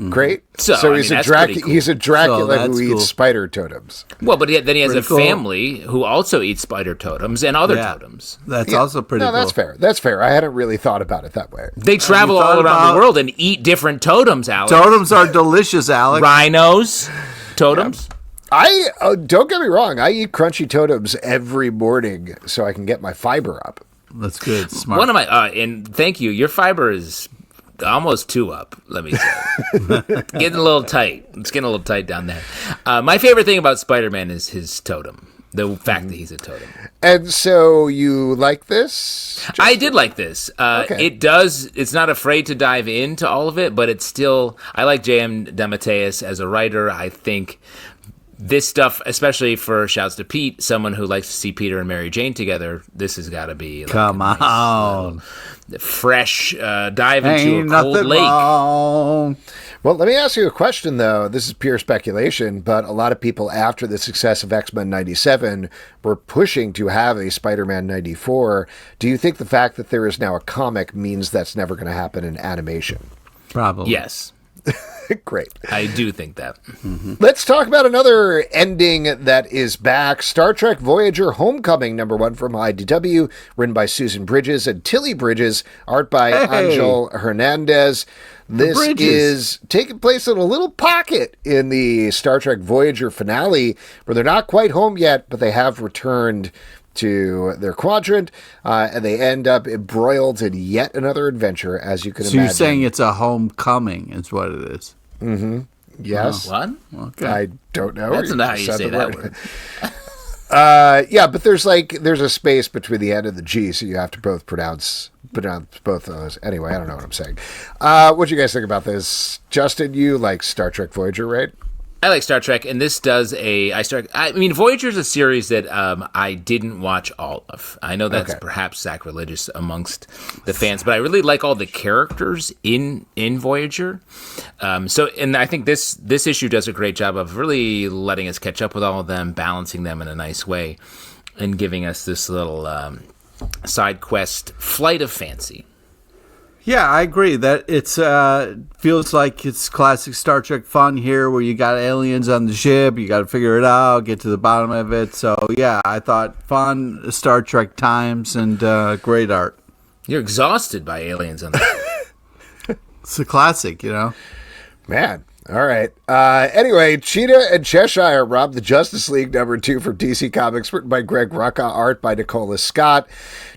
Great. So, he's that's a pretty cool. He's a Dracula So who that's cool. eats spider totems. Well, but then he has Pretty a cool. family who also eats spider totems and other totems. That's also pretty No, cool. that's fair. That's fair. I hadn't really thought about it that way. They travel thought all around about- the world and eat different totems, Alex. Totems are delicious, Alex. Rhinos, totems. I don't get me wrong. I eat crunchy totems every morning so I can get my fiber up. That's good. Smart. One of my and thank you. Your fiber is almost 2 up. Let me say, getting a little tight. It's getting a little tight down there. My favorite thing about Spider-Man is his totem. The fact that he's a totem. And so you like this? I did like this. Okay. It's not afraid to dive into all of it, but it's still, I like J.M. DeMatteis as a writer. I think this stuff, especially for shouts to Pete, someone who likes to see Peter and Mary Jane together, this has got to be like Come a nice on. fresh dive into Ain't a cold nothing lake. wrong. Well, let me ask you a question, though. This is pure speculation, but a lot of people, after the success of X-Men 97, were pushing to have a Spider-Man 94. Do you think the fact that there is now a comic means that's never going to happen in animation? Probably. Yes, Great. I do think that. Let's talk about another ending that is back. Star Trek Voyager Homecoming, #1 from IDW, written by Susan Bridges and Tilly Bridges, art by Angel Hernandez. This is taking place in a little pocket in the Star Trek Voyager finale where they're not quite home yet, but they have returned to their quadrant, and they end up embroiled in yet another adventure, as you can So imagine. you're saying it's a homecoming is what it is. Yes. What? Okay. I don't know. That's You not how just you said say the that word. word. Yeah, but there's a space between the N and the G, so you have to both pronounce both of those. Anyway, I don't know what I'm saying. What do you guys think about this? Justin, you like Star Trek Voyager, right? I like Star Trek, and this does Voyager is a series that I didn't watch all of. I know that's perhaps sacrilegious amongst the fans, but I really like all the characters in Voyager. And I think this issue does a great job of really letting us catch up with all of them, balancing them in a nice way, and giving us this little side quest, Flight of Fancy. Yeah, I agree that it's feels like it's classic Star Trek fun here, where you got aliens on the ship, you got to figure it out, get to the bottom of it. So yeah, I thought fun Star Trek times and great art. You're exhausted by aliens on the It's a classic, you know. Man, All right. Anyway, Cheetah and Cheshire robbed the Justice League #2 from DC Comics, written by Greg Rucka, art by Nicola Scott.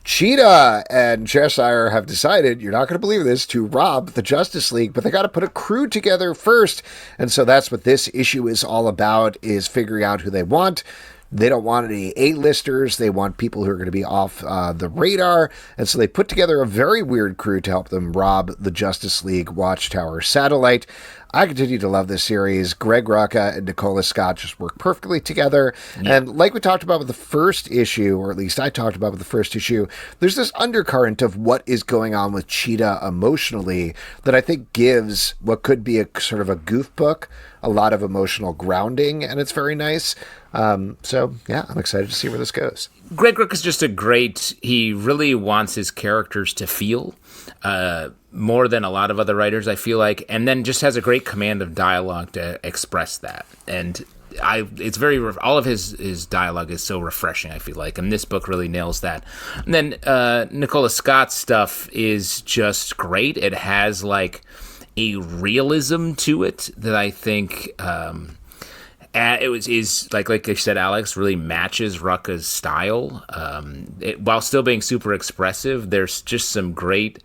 Cheetah and Cheshire have decided, you're not going to believe this, to rob the Justice League, but they got to put a crew together first. And so that's what this issue is all about, is figuring out who they want. They don't want any A-listers. They want people who are going to be off the radar. And so they put together a very weird crew to help them rob the Justice League Watchtower satellite. I continue to love this series. Greg Rucka and Nicola Scott just work perfectly together. Yeah. And like we talked about with the first issue, or at least I talked about with the first issue, there's this undercurrent of what is going on with Cheetah emotionally that I think gives what could be a sort of a goof book a lot of emotional grounding, and it's very nice. So, yeah, I'm excited to see where this goes. Greg Rucka is just he really wants his characters to feel more than a lot of other writers, I feel like, and then just has a great command of dialogue to express that. And it's very, all of his dialogue is so refreshing, I feel like, and this book really nails that. And then Nicola Scott's stuff is just great. It has like a realism to it that I think is like you said, Alex, really matches Rucka's style. While still being super expressive, there's just some great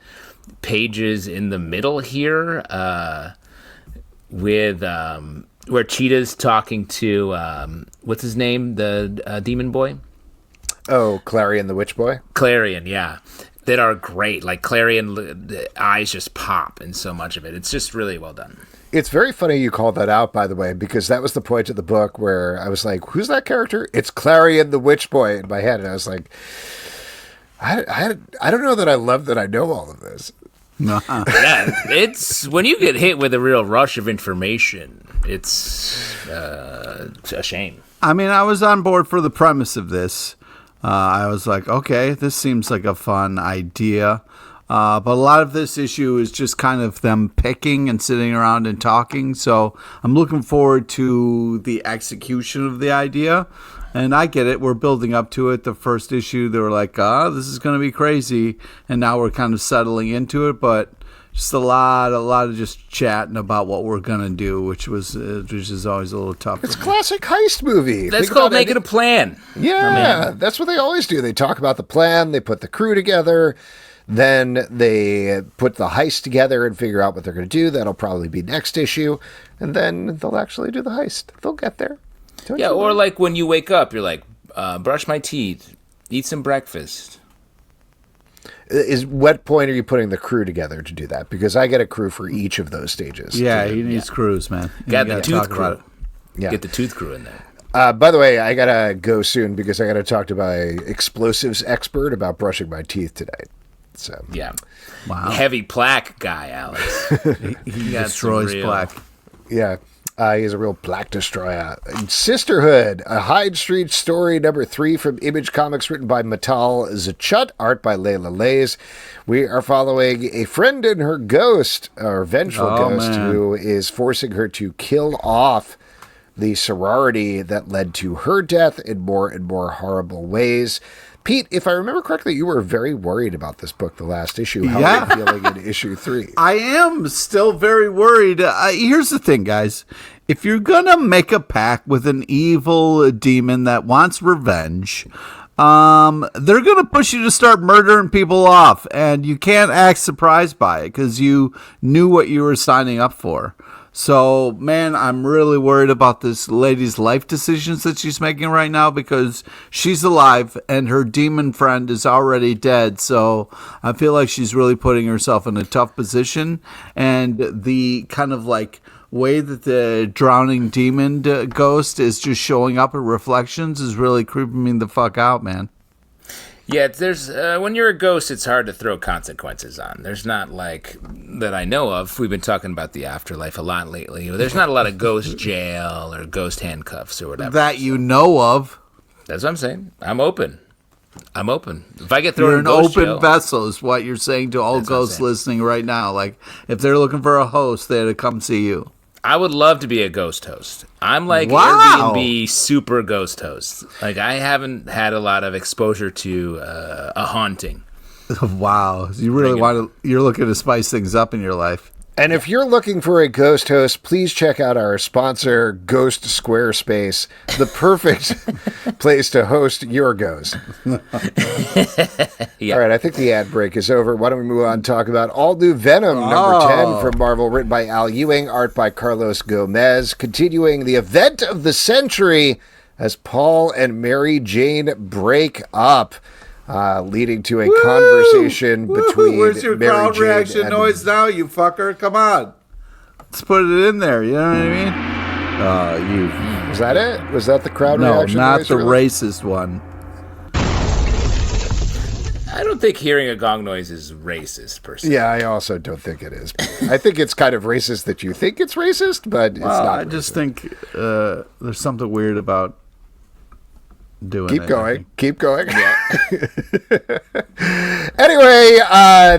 pages in the middle here with where Cheetah's talking to what's his name, the demon boy. Oh, Clarion the Witch Boy. Clarion, yeah. That are great. Like Clarion, the eyes just pop in so much of it. It's just really well done. It's very funny you called that out, by the way, because that was the point of the book where I was like, who's that character? It's Clarion the Witch Boy in my head. And I was like, I don't know that I love that I know all of this. Yeah, it's when you get hit with a real rush of information, it's a shame. I mean, I was on board for the premise of this. I was like, okay, this seems like a fun idea. But a lot of this issue is just kind of them picking and sitting around and talking. So I'm looking forward to the execution of the idea. And I get it. We're building up to it. The first issue, they were like, this is going to be crazy. And now we're kind of settling into it. But just a lot of just chatting about what we're going to do, which is always a little tough. It's a classic heist movie. That's called making a plan. Yeah, that's what they always do. They talk about the plan. They put the crew together. Then they put the heist together and figure out what they're going to do. That'll probably be next issue. And then they'll actually do the heist. They'll get there. Yeah, or like when you wake up, you're like, brush my teeth, eat some breakfast. What point are you putting the crew together to do that? Because I get a crew for each of those stages. Yeah, he needs crews, man. Got the tooth crew. Yeah. Get the tooth crew in there. By the way, I got to go soon because I got to talk to my explosives expert about brushing my teeth today. So yeah, wow, heavy plaque guy, Alex. he destroys plaque. Yeah, he's a real plaque destroyer. Sisterhood, a Hyde Street story #3 from Image Comics, written by Matal Zachut, art by Layla Lays. We are following a friend and her ghost, or vengeful ghost, who is forcing her to kill off the sorority that led to her death in more and more horrible ways. Pete, if I remember correctly, you were very worried about this book the last issue. How are you feeling in issue 3? I am still very worried. Here's the thing, guys. If you're going to make a pact with an evil demon that wants revenge, they're going to push you to start murdering people off. And you can't act surprised by it because you knew what you were signing up for. So, man, I'm really worried about this lady's life decisions that she's making right now because she's alive and her demon friend is already dead. So I feel like she's really putting herself in a tough position. And the kind of like way that the drowning demon ghost is just showing up in reflections is really creeping me the fuck out, man. Yeah, there's when you're a ghost, it's hard to throw consequences on. There's not like that I know of. We've been talking about the afterlife a lot lately. There's not a lot of ghost jail or ghost handcuffs or whatever. That you know of. That's what I'm saying. I'm open. If I get thrown you're in an ghost open jail, vessel is what you're saying to all ghosts listening right now. Like if they're looking for a host, they're to come see you. I would love to be a ghost host. I'm like Airbnb super ghost host. Like I haven't had a lot of exposure to a haunting. Wow, you really you're looking to spice things up in your life. And if you're looking for a ghost host, please check out our sponsor, Ghost Squarespace, the perfect place to host your ghost. Yeah. All right, I think the ad break is over. Why don't we move on and talk about All New Venom, number 10 from Marvel, written by Al Ewing, art by Carlos Gomez, continuing the event of the century as Paul and Mary Jane break up, leading to a conversation between Where's your Mary crowd Jane reaction and noise now, you fucker? Come on. Let's put it in there, you know what I mean? Was that it? Was that the crowd No, reaction? not noise, the really? racist one. I don't think hearing a gong noise is racist, per se. Yeah, I also don't think it is. I think it's kind of racist that you think it's racist, but it's not. I just think there's something weird about doing Keep it. going. Keep going. Anyway,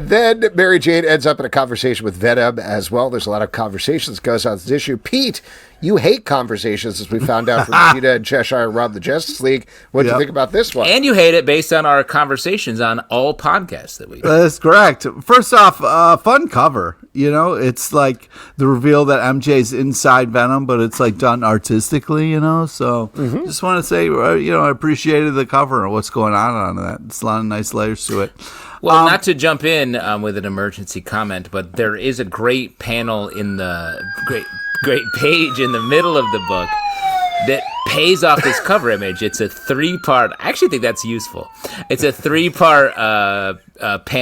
then Mary Jane ends up in a conversation with Venom as well. There's a lot of conversations that goes on this issue. Pete, you hate conversations, as we found out from Gita and Cheshire around the Justice League. What do you think about this one? And you hate it based on our conversations on all podcasts that we do. That's correct. First off, fun cover. You know, it's like the reveal that MJ's inside Venom, but it's like done artistically, you know? So just want to say, I appreciated the cover and what's going on that. It's a lot of nice layers to it. Well, not to jump in with an emergency comment, but there is a great panel in the great page in the middle of the book that pays off this cover image. It's a 3-part. I actually think that's useful. It's a 3-part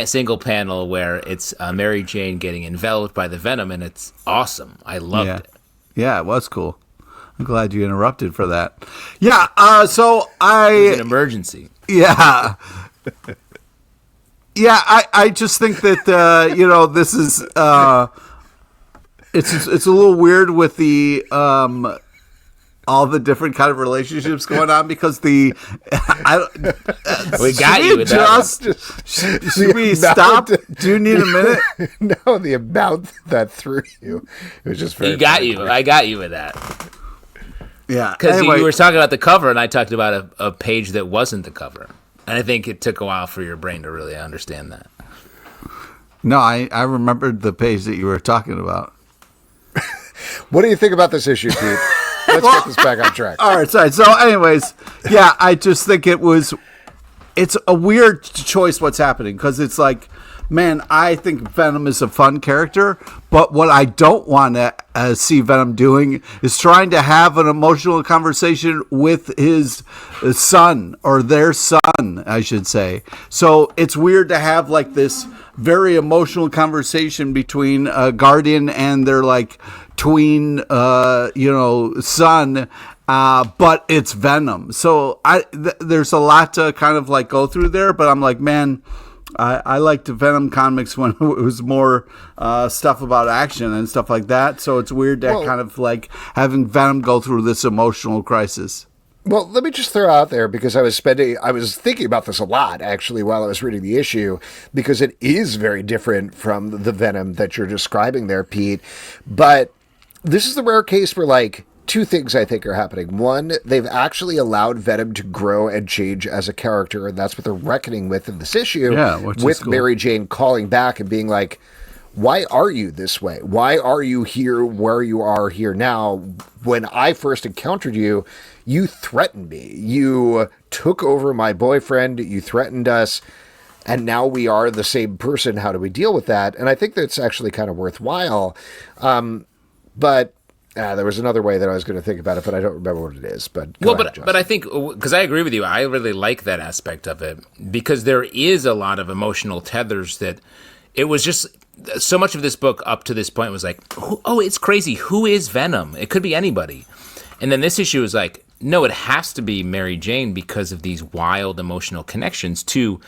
single panel where it's Mary Jane getting enveloped by the Venom, and it's awesome. I loved it. Yeah, it was cool. I'm glad you interrupted for that. Yeah, so It was an emergency. Yeah. Yeah, I just think that this is it's a little weird with the all the different kind of relationships going on because We got you with that. Should we stop? Do you need a minute? No, the amount that threw you. It was just very. He got you. I got you with that. Yeah, Because anyway. you were talking about the cover, and I talked about a page that wasn't the cover. And I think it took a while for your brain to really understand that. No, I remembered the page that you were talking about. What do you think about this issue, Pete? Let's get this back on track. All right, sorry. So, anyways, yeah, I just think it's a weird choice what's happening because it's like, man, I think Venom is a fun character, but what I don't want to see Venom doing is trying to have an emotional conversation with his son or their son, I should say. So it's weird to have like this very emotional conversation between a guardian and their like tween, son. But it's Venom. So there's a lot to kind of like go through there, but I'm like, man, I liked the Venom comics when it was more stuff about action and stuff like that. So it's weird that kind of like having Venom go through this emotional crisis. Well, let me just throw out there because I was thinking about this a lot actually while I was reading the issue because it is very different from the Venom that you're describing there, Pete. But this is the rare case where like two things I think are happening. One, they've actually allowed Venom to grow and change as a character, and that's what they're reckoning with in this issue. Yeah, which with is cool. Mary Jane calling back and being like, why are you this way? Why are you here where you are here now? When I first encountered you, you threatened me. You took over my boyfriend. You threatened us. And now we are the same person. How do we deal with that? And I think that's actually kind of worthwhile. But there was another way that I was going to think about it, but I don't remember what it is. But but I think, because I agree with you, I really like that aspect of it because there is a lot of emotional tethers that it was just so much of this book up to this point was like, oh, it's crazy. Who is Venom? It could be anybody. And then this issue is like, no, it has to be Mary Jane because of these wild emotional connections to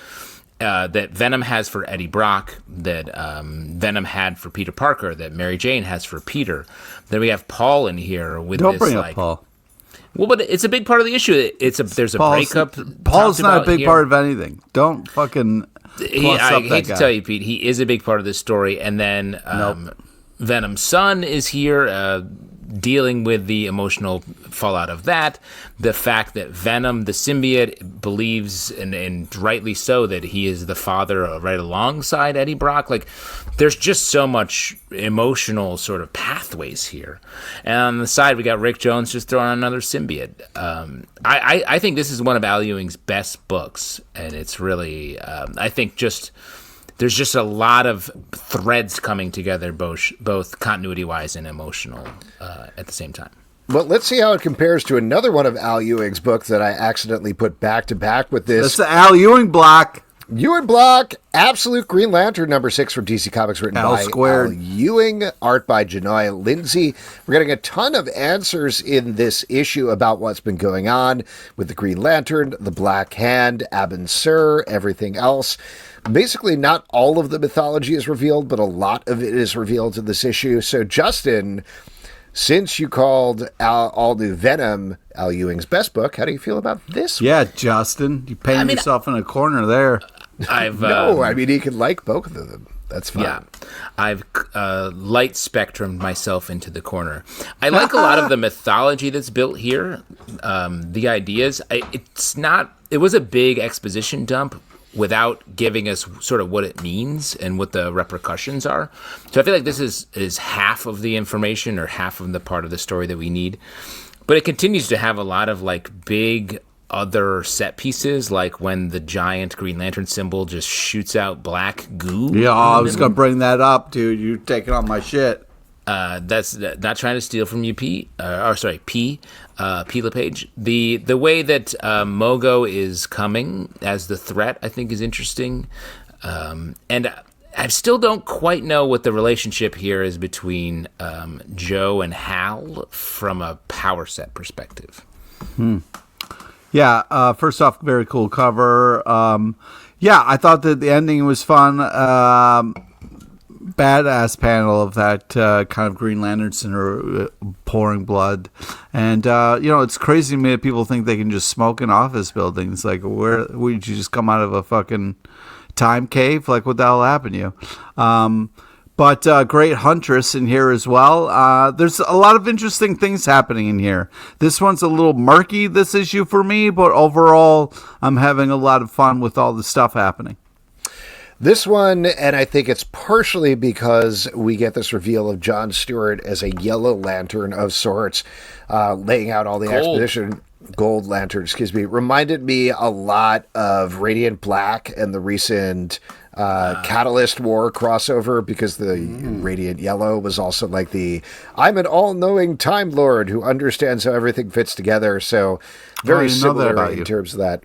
that Venom has for Eddie Brock, that Venom had for Peter Parker, that Mary Jane has for Peter. Then we have Paul in here with Don't this bring like up Paul. Well, but it's a big part of the issue. There's a breakup. Paul's talked not a about big here. part of anything. Don't fucking. I hate to tell you, Pete, he is a big part of this story. And then Venom's son is here. dealing with the emotional fallout of that, the fact that Venom, the symbiote, believes, and rightly so, that he is the father right alongside Eddie Brock. Like, there's just so much emotional sort of pathways here. And on the side, we got Rick Jones just throwing on another symbiote. I think this is one of Al Ewing's best books, and it's really, I think there's just a lot of threads coming together, both continuity-wise and emotional at the same time. Well, let's see how it compares to another one of Al Ewing's books that I accidentally put back-to-back with this. That's the Al Ewing block. Ewing block, Absolute Green Lantern #6 from DC Comics, written Al by squared. Al Ewing, art by Janoy Lindsay. We're getting a ton of answers in this issue about what's been going on with the Green Lantern, the Black Hand, Abin Sur, everything else. Basically, not all of the mythology is revealed, but a lot of it is revealed in this issue. So, Justin, since you called All New Venom Al Ewing's best book, how do you feel about this one? Yeah, Justin, you painted yourself in a corner there. No, I mean, he can like both of them. That's fine. Yeah, I've light spectrumed myself into the corner. I like a lot of the mythology that's built here. The ideas. It was a big exposition dump without giving us sort of what it means and what the repercussions are. So I feel like this is half of the information or half of the part of the story that we need. But it continues to have a lot of like big other set pieces, like when the giant Green Lantern symbol just shoots out black goo. Yeah, I was going to bring that up, dude. You're taking on my shit. That's not trying to steal from you, P. P LePage. The way that Mogo is coming as the threat, I think, is interesting. And I still don't quite know what the relationship here is between Joe and Hal from a power set perspective. Yeah, first off, very cool cover. Yeah, I thought that the ending was fun. Badass panel of that kind of Green Lantern Center pouring blood. And, it's crazy to me that people think they can just smoke in office buildings. Like, where would you just come out of a fucking time cave? Like, what the hell happened to you? But great Huntress in here as well. There's a lot of interesting things happening in here. This one's a little murky, this issue for me, but overall, I'm having a lot of fun with all the stuff happening. This one, and I think it's partially because we get this reveal of John Stewart as a Yellow Lantern of sorts, laying out all the exposition. Gold Lantern, reminded me a lot of Radiant Black and the recent Catalyst War crossover, because the Radiant Yellow was also like I'm an all-knowing Time Lord who understands how everything fits together. So very similar in terms of that.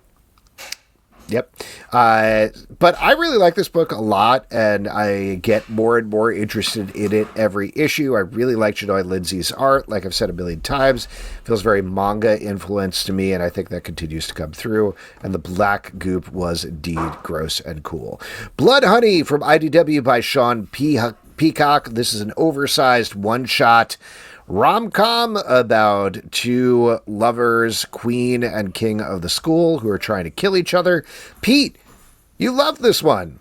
Yep. But I really like this book a lot, and I get more and more interested in it every issue. I really like Janoy Lindsay's art. Like I've said a million times, feels very manga influenced to me, and I think that continues to come through. And the black goop was indeed gross and cool. Blood Honey from IDW by Sean Peacock. This is an oversized one-shot rom-com about two lovers, queen and king of the school, who are trying to kill each other. Pete, you love this one.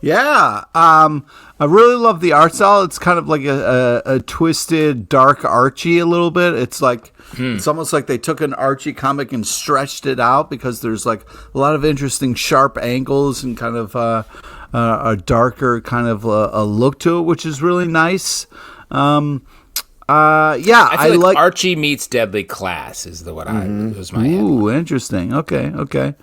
Yeah, I really love the art style. It's kind of like a twisted, dark Archie a little bit. It's like it's almost like they took an Archie comic and stretched it out, because there's like a lot of interesting sharp angles and kind of a darker kind of a look to it, which is really nice. I feel like Archie meets Deadly Class is the was my headline. Interesting. Okay.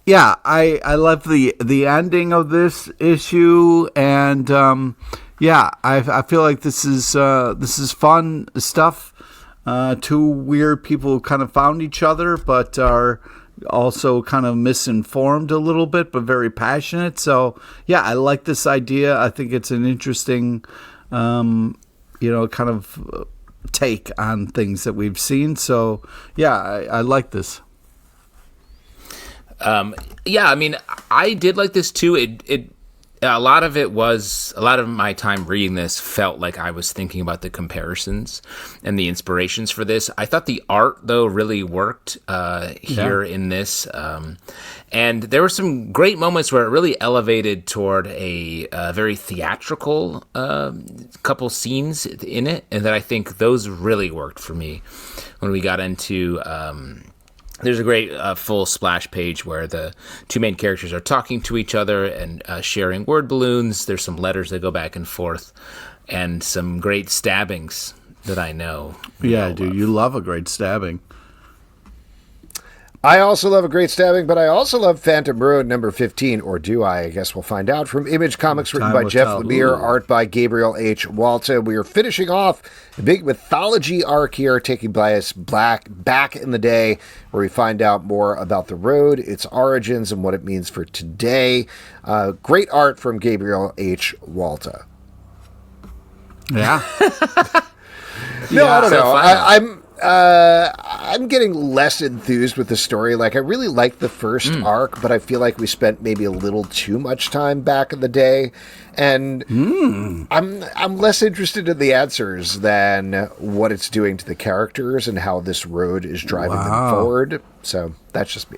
Yeah, I love the ending of this issue, and I feel like this is fun stuff. Two weird people who kind of found each other, but are also kind of misinformed a little bit, but very passionate. So yeah, I like this idea. I think it's an interesting kind of take on things that we've seen. So yeah, I like this. I mean, I did like this too. a lot of my time reading this felt like I was thinking about the comparisons and the inspirations for this. I thought the art, though, really worked here in this. And there were some great moments where it really elevated toward a very theatrical couple scenes in it. And that I think those really worked for me when we got into... there's a great full splash page where the two main characters are talking to each other and sharing word balloons. There's some letters that go back and forth and some great stabbings that I know. Yeah, dude, you love a great stabbing. I also love a great stabbing, but I also love Phantom Road number 15, or do I? I guess we'll find out. From Image Comics, written by Jeff Lemire, art by Gabriel H. Walta. We are finishing off a big mythology arc here, taking place back in the day, where we find out more about the road, its origins, and what it means for today. Great art from Gabriel H. Walta. Yeah. No, I don't know. I'm getting less enthused with the story. Like, I really liked the first arc, but I feel like we spent maybe a little too much time back in the day, and I'm less interested in the answers than what it's doing to the characters and how this road is driving them forward. So that's just me.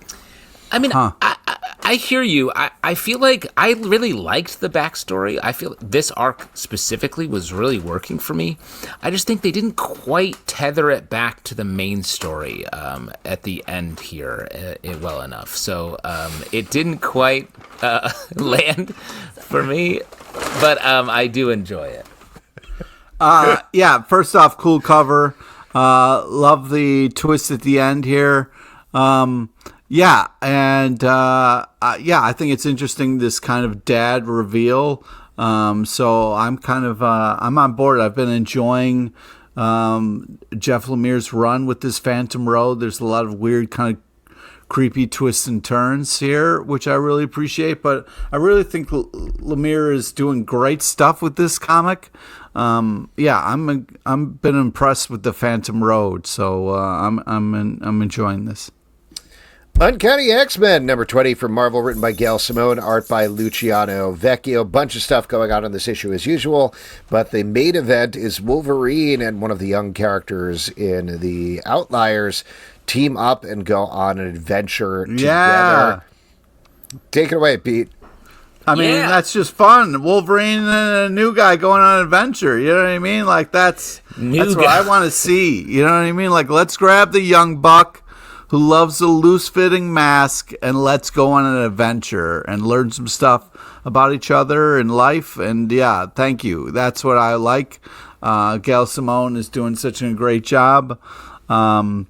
I mean, I hear you. I feel like I really liked the backstory. I feel this arc specifically was really working for me. I just think they didn't quite tether it back to the main story at the end here well enough. So it didn't quite land for me, but I do enjoy it. Yeah, first off, cool cover. Love the twist at the end here. Yeah, and I think it's interesting, this kind of dad reveal. So I'm kind of I'm on board. I've been enjoying Jeff Lemire's run with this Phantom Road. There's a lot of weird kind of creepy twists and turns here, which I really appreciate. But I really think Lemire is doing great stuff with this comic. I'm been impressed with the Phantom Road, so I'm enjoying this. Uncanny X-Men, number 20 from Marvel, written by Gail Simone, art by Luciano Vecchio. Bunch of stuff going on in this issue as usual, but the main event is Wolverine and one of the young characters in the Outliers team up and go on an adventure together. Take it away, Pete. I mean, that's just fun. Wolverine and a new guy going on an adventure. You know what I mean? Like, that's what I want to see. You know what I mean? Like, let's grab the young buck who loves a loose-fitting mask, and let's go on an adventure and learn some stuff about each other and life. And yeah, thank you. That's what I like. Gail Simone is doing such a great job. The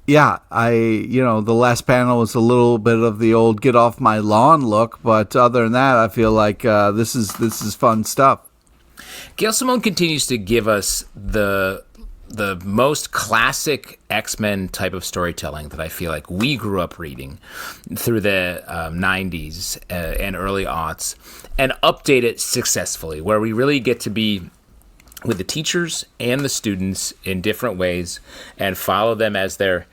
last panel was a little bit of the old get off my lawn look, but other than that, I feel like this is fun stuff. Gail Simone continues to give us the most classic X-Men type of storytelling that I feel like we grew up reading through the 90s and early aughts, and update it successfully, where we really get to be with the teachers and the students in different ways and follow them as they're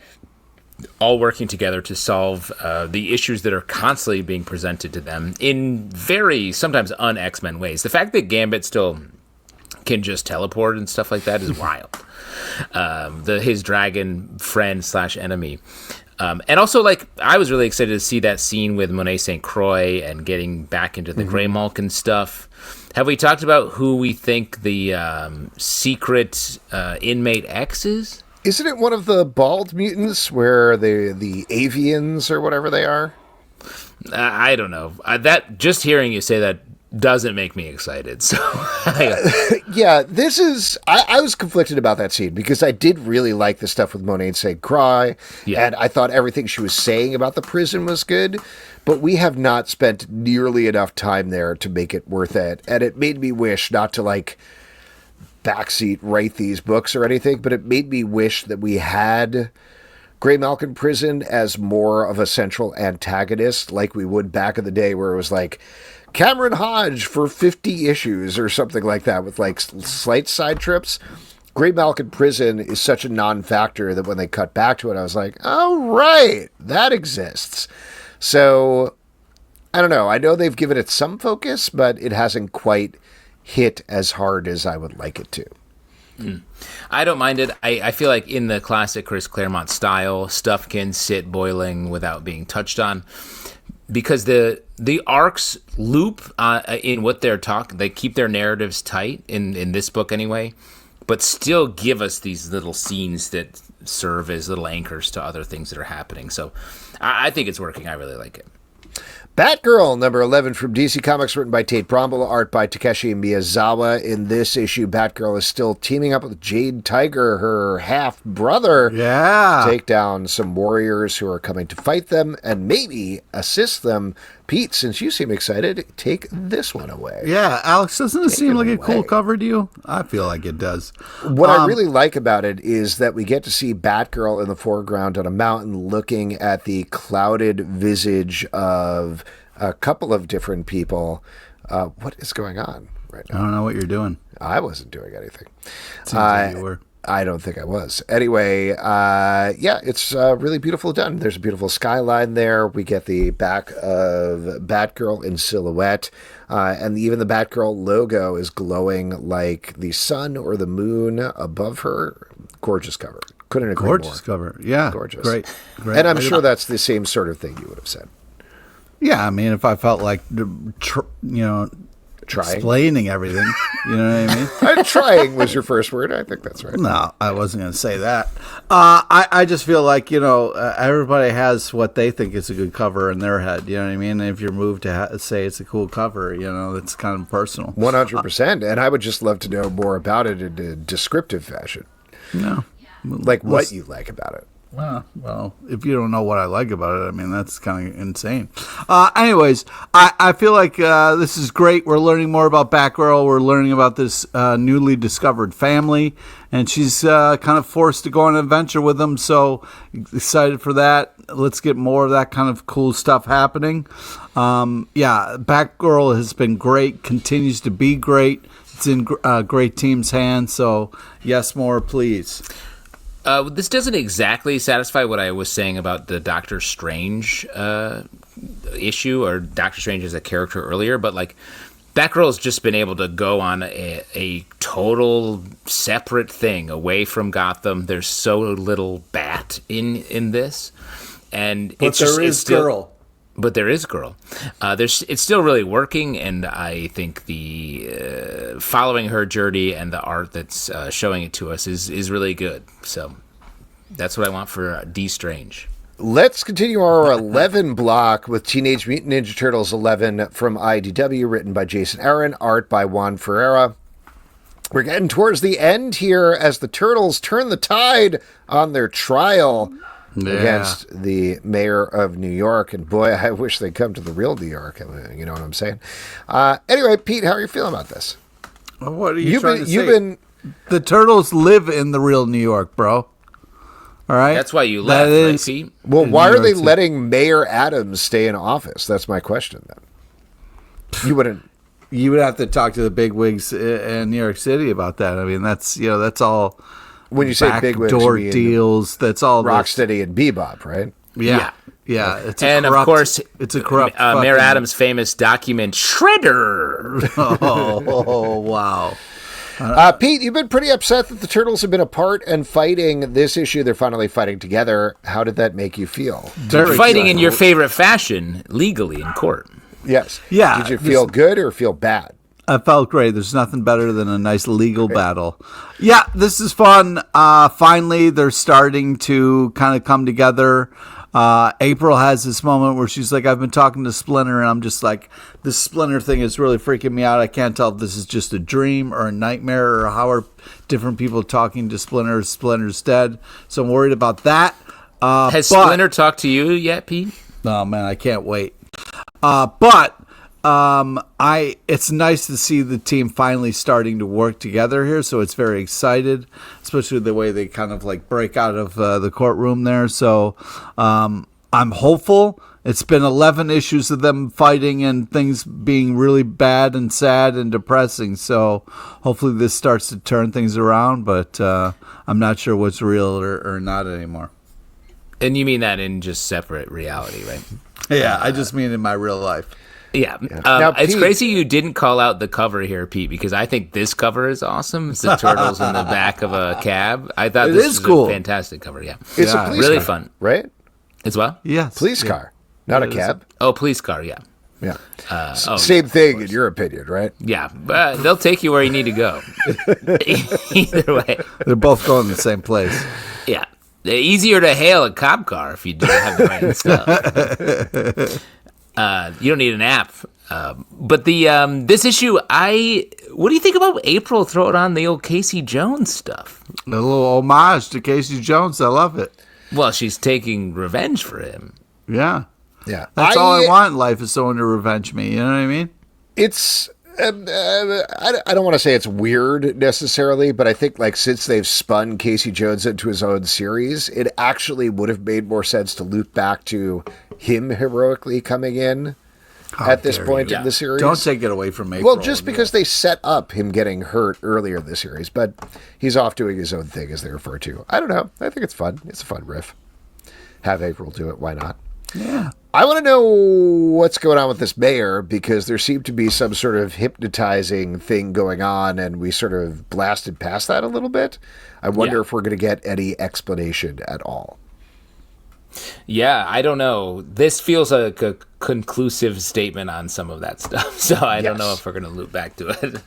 all working together to solve the issues that are constantly being presented to them in very, sometimes un-X-Men ways. The fact that Gambit still can just teleport and stuff like that is wild. His dragon friend / enemy. And also, like, I was really excited to see that scene with Monet St. Croix and getting back into the Greymalkin stuff. Have we talked about who we think the secret inmate X is? Isn't it one of the bald mutants where the avians or whatever they are? I don't know. That just hearing you say that doesn't make me excited. So yeah, this is... I was conflicted about that scene because I did really like the stuff with Monet St. Croix, and I thought everything she was saying about the prison was good, but we have not spent nearly enough time there to make it worth it, and it made me wish not to, like, backseat write these books or anything, but it made me wish that we had Greymalkin Prison as more of a central antagonist like we would back in the day, where it was like Cameron Hodge for 50 issues or something like that with like slight side trips. Greymalkin Prison is such a non-factor that when they cut back to it, I was like, oh, right, that exists. So I don't know. I know they've given it some focus, but it hasn't quite hit as hard as I would like it to. I don't mind it. I feel like in the classic Chris Claremont style, stuff can sit boiling without being touched on, because the arcs loop in what they're talking. They keep their narratives tight in this book anyway, but still give us these little scenes that serve as little anchors to other things that are happening. So I think it's working. I really like it. Batgirl, number 11 from DC Comics, written by Tate Brombal, art by Takeshi Miyazawa. In this issue, Batgirl is still teaming up with Jade Tiger, her half-brother, to take down some warriors who are coming to fight them and maybe assist them. Pete, since you seem excited, take this one away. Yeah, Alex, doesn't it seem like a cool cover to you? I feel like it does. What I really like about it is that we get to see Batgirl in the foreground on a mountain looking at the clouded visage of a couple of different people. What is going on right now? I don't know what you're doing. I wasn't doing anything. Seems like you were. I don't think I was. Anyway, it's really beautiful done. There's a beautiful skyline there. We get the back of Batgirl in silhouette. And even the Batgirl logo is glowing like the sun or the moon above her. Gorgeous cover. Couldn't agree more. Gorgeous cover. Yeah. Gorgeous. Great. And I'm sure that's the same sort of thing you would have said. Yeah, I mean, if I felt like, Trying. explaining everything, you know what I mean? Trying was your first word. I think that's right. No, I wasn't going to say that. I just feel like, everybody has what they think is a good cover in their head, you know what I mean? And if you're moved to say it's a cool cover, it's kind of personal. 100%. And I would just love to know more about it in a descriptive fashion. No. Like what you like about it. Well, if you don't know what I like about it, I mean, that's kind of insane. Anyways, I feel like this is great. We're learning more about Batgirl. We're learning about this newly discovered family, and she's kind of forced to go on an adventure with them, so excited for that. Let's get more of that kind of cool stuff happening. Batgirl has been great, continues to be great. It's in great team's hands, so yes, more, please. This doesn't exactly satisfy what I was saying about the Doctor Strange issue, or Doctor Strange as a character earlier, but like Batgirl's just been able to go on a total separate thing away from Gotham. There's so little Bat in this, and But there is girl. But there is girl. It's still really working, and I think the following her journey and the art that's showing it to us is really good. So that's what I want for D Strange. Let's continue our 11 block with Teenage Mutant Ninja Turtles 11 from IDW, written by Jason Aaron, art by Juan Ferreira. We're getting towards the end here as the Turtles turn the tide on their trial against the mayor of New York. And boy, I wish they'd come to the real New York. You know what I'm saying? Anyway, Pete, how are you feeling about this? What are you trying to say? The Turtles live in the real New York, bro. All right? That's why you left, right, Pete? Well, why are they letting Mayor Adams stay in office? That's my question, then. You would have to talk to the bigwigs in New York City about that. I mean, that's all... When you say big door deals, that's all Rocksteady and Bebop, right? Yeah. And of course, it's a corrupt. Mayor Adams' famous document, Shredder. Oh, wow. Pete, you've been pretty upset that the Turtles have been apart and fighting. This issue, they're finally fighting together. How did that make you feel? Fighting in your favorite fashion, legally in court. Yes. Yeah. Did you feel good or feel bad? I felt great. There's nothing better than a nice legal battle. Yeah, this is fun. Finally, they're starting to kind of come together. April has this moment where she's like, I've been talking to Splinter, and I'm just like, this Splinter thing is really freaking me out. I can't tell if this is just a dream or a nightmare, or how are different people talking to Splinter. Splinter's dead. So I'm worried about that. Has Splinter talked to you yet, Pete? Oh, man, I can't wait. It's nice to see the team finally starting to work together here, so it's very excited, especially the way they kind of like break out of the courtroom there. So I'm hopeful. It's been 11 issues of them fighting and things being really bad and sad and depressing. So hopefully this starts to turn things around, but I'm not sure what's real or not anymore. And you mean that in just separate reality, right? Yeah, I just mean in my real life. Yeah. Now, It's Pete- crazy you didn't call out the cover here, Pete, because I think this cover is awesome. It's the turtles in the back of a cab. I thought this was cool. a fantastic cover. Yeah. It's Yeah, a police really car, fun. right? As well? Yes. Police Yeah. car, not a It is. cab. Oh, police car. Yeah. Yeah. Oh, Same thing in your opinion, right? Yeah. But they'll take you where you need to go. Either way. They're both going to the same place. Yeah. Easier to hail a cop car if you don't have the right stuff. You don't need an app. But this issue, what do you think about April throwing on the old Casey Jones stuff? A little homage to Casey Jones. I love it. Well, she's taking revenge for him. Yeah. Yeah. That's all I want in life is someone to revenge me. You know what I mean? It's I don't want to say it's weird necessarily, but I think like since they've spun Casey Jones into his own series, it actually would have made more sense to loop back to him heroically coming in at this point in the series. Don't take it away from April. Well, just because they set up him getting hurt earlier in the series, but he's off doing his own thing, as they refer to. I don't know. I think it's fun. It's a fun riff. Have April do it. Why not? Yeah. I want to know what's going on with this mayor, because there seemed to be some sort of hypnotizing thing going on, and we sort of blasted past that a little bit. I wonder if we're going to get any explanation at all. Yeah, I don't know. This feels like a conclusive statement on some of that stuff, so I don't know if we're going to loop back to it.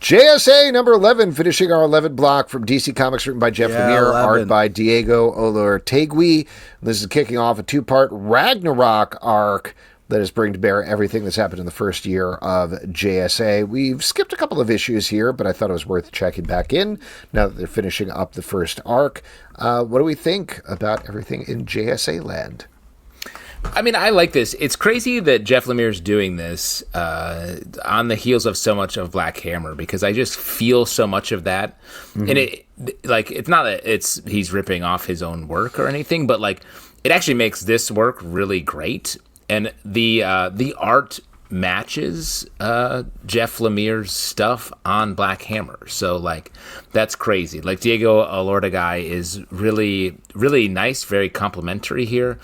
JSA number 11, finishing our 11 block from DC Comics, written by Jeff Lemire, 11. art by Diego Olortegui. This is kicking off a two-part Ragnarok arc that is bringing to bear everything that's happened in the first year of JSA. We've skipped a couple of issues here, but I thought it was worth checking back in now that they're finishing up the first arc. What do we think about everything in JSA land? I mean, I like this. It's crazy that Jeff Lemire's doing this on the heels of so much of Black Hammer, because I just feel so much of that. Mm-hmm. And it's not that he's ripping off his own work or anything, but like it actually makes this work really great. And the art matches Jeff Lemire's stuff on Black Hammer. So like that's crazy. Like Diego Olortegui is really, really nice, very complimentary here.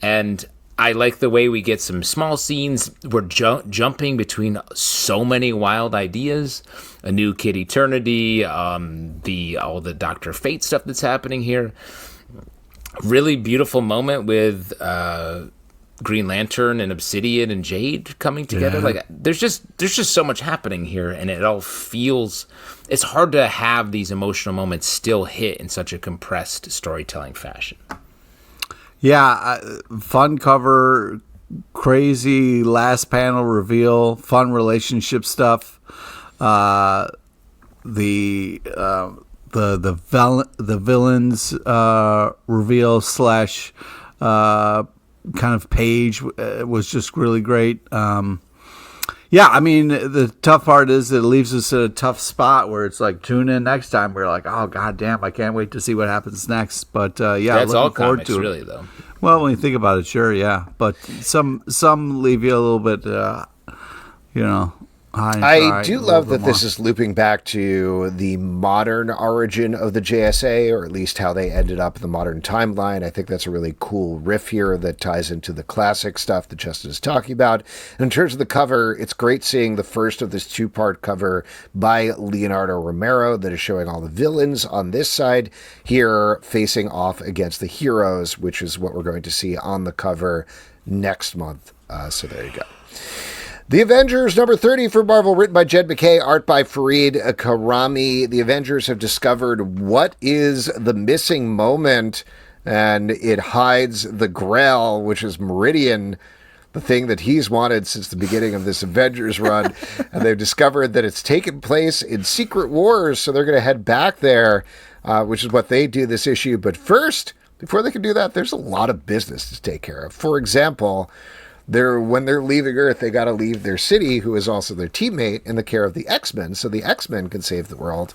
And I like the way we get some small scenes. We're jumping between so many wild ideas. A new Kid Eternity, all the Dr. Fate stuff that's happening here. Really beautiful moment with Green Lantern and Obsidian and Jade coming together. Yeah. Like there's just so much happening here, and it all feels. It's hard to have these emotional moments still hit in such a compressed storytelling fashion. Yeah, fun cover, crazy last panel reveal, fun relationship stuff. The villains reveal slash kind of page was just really great. Yeah, I mean, the tough part is that it leaves us at a tough spot where it's like, tune in next time. We're like, oh, goddamn, I can't wait to see what happens next. But, yeah, That's all looking forward comics, to it. really, though. Well, when you think about it, sure, yeah. But some leave you a little bit, high and dry, I do love that this is looping back to the modern origin of the JSA, or at least how they ended up in the modern timeline. I think that's a really cool riff here that ties into the classic stuff that Justin is talking about. And in terms of the cover, it's great seeing the first of this two-part cover by Leonardo Romero that is showing all the villains on this side here facing off against the heroes, which is what we're going to see on the cover next month. So there you go. The Avengers, number 30 for Marvel, written by Jed MacKay, art by Fareed Karami. The Avengers have discovered what is the missing moment, and it hides the Grail, which is Meridian, the thing that he's wanted since the beginning of this Avengers run. And they've discovered that it's taken place in Secret Wars, so they're going to head back there, which is what they do this issue. But first, before they can do that, there's a lot of business to take care of. For example, when they're leaving Earth, they got to leave their city, who is also their teammate, in the care of the X-Men, so the X-Men can save the world.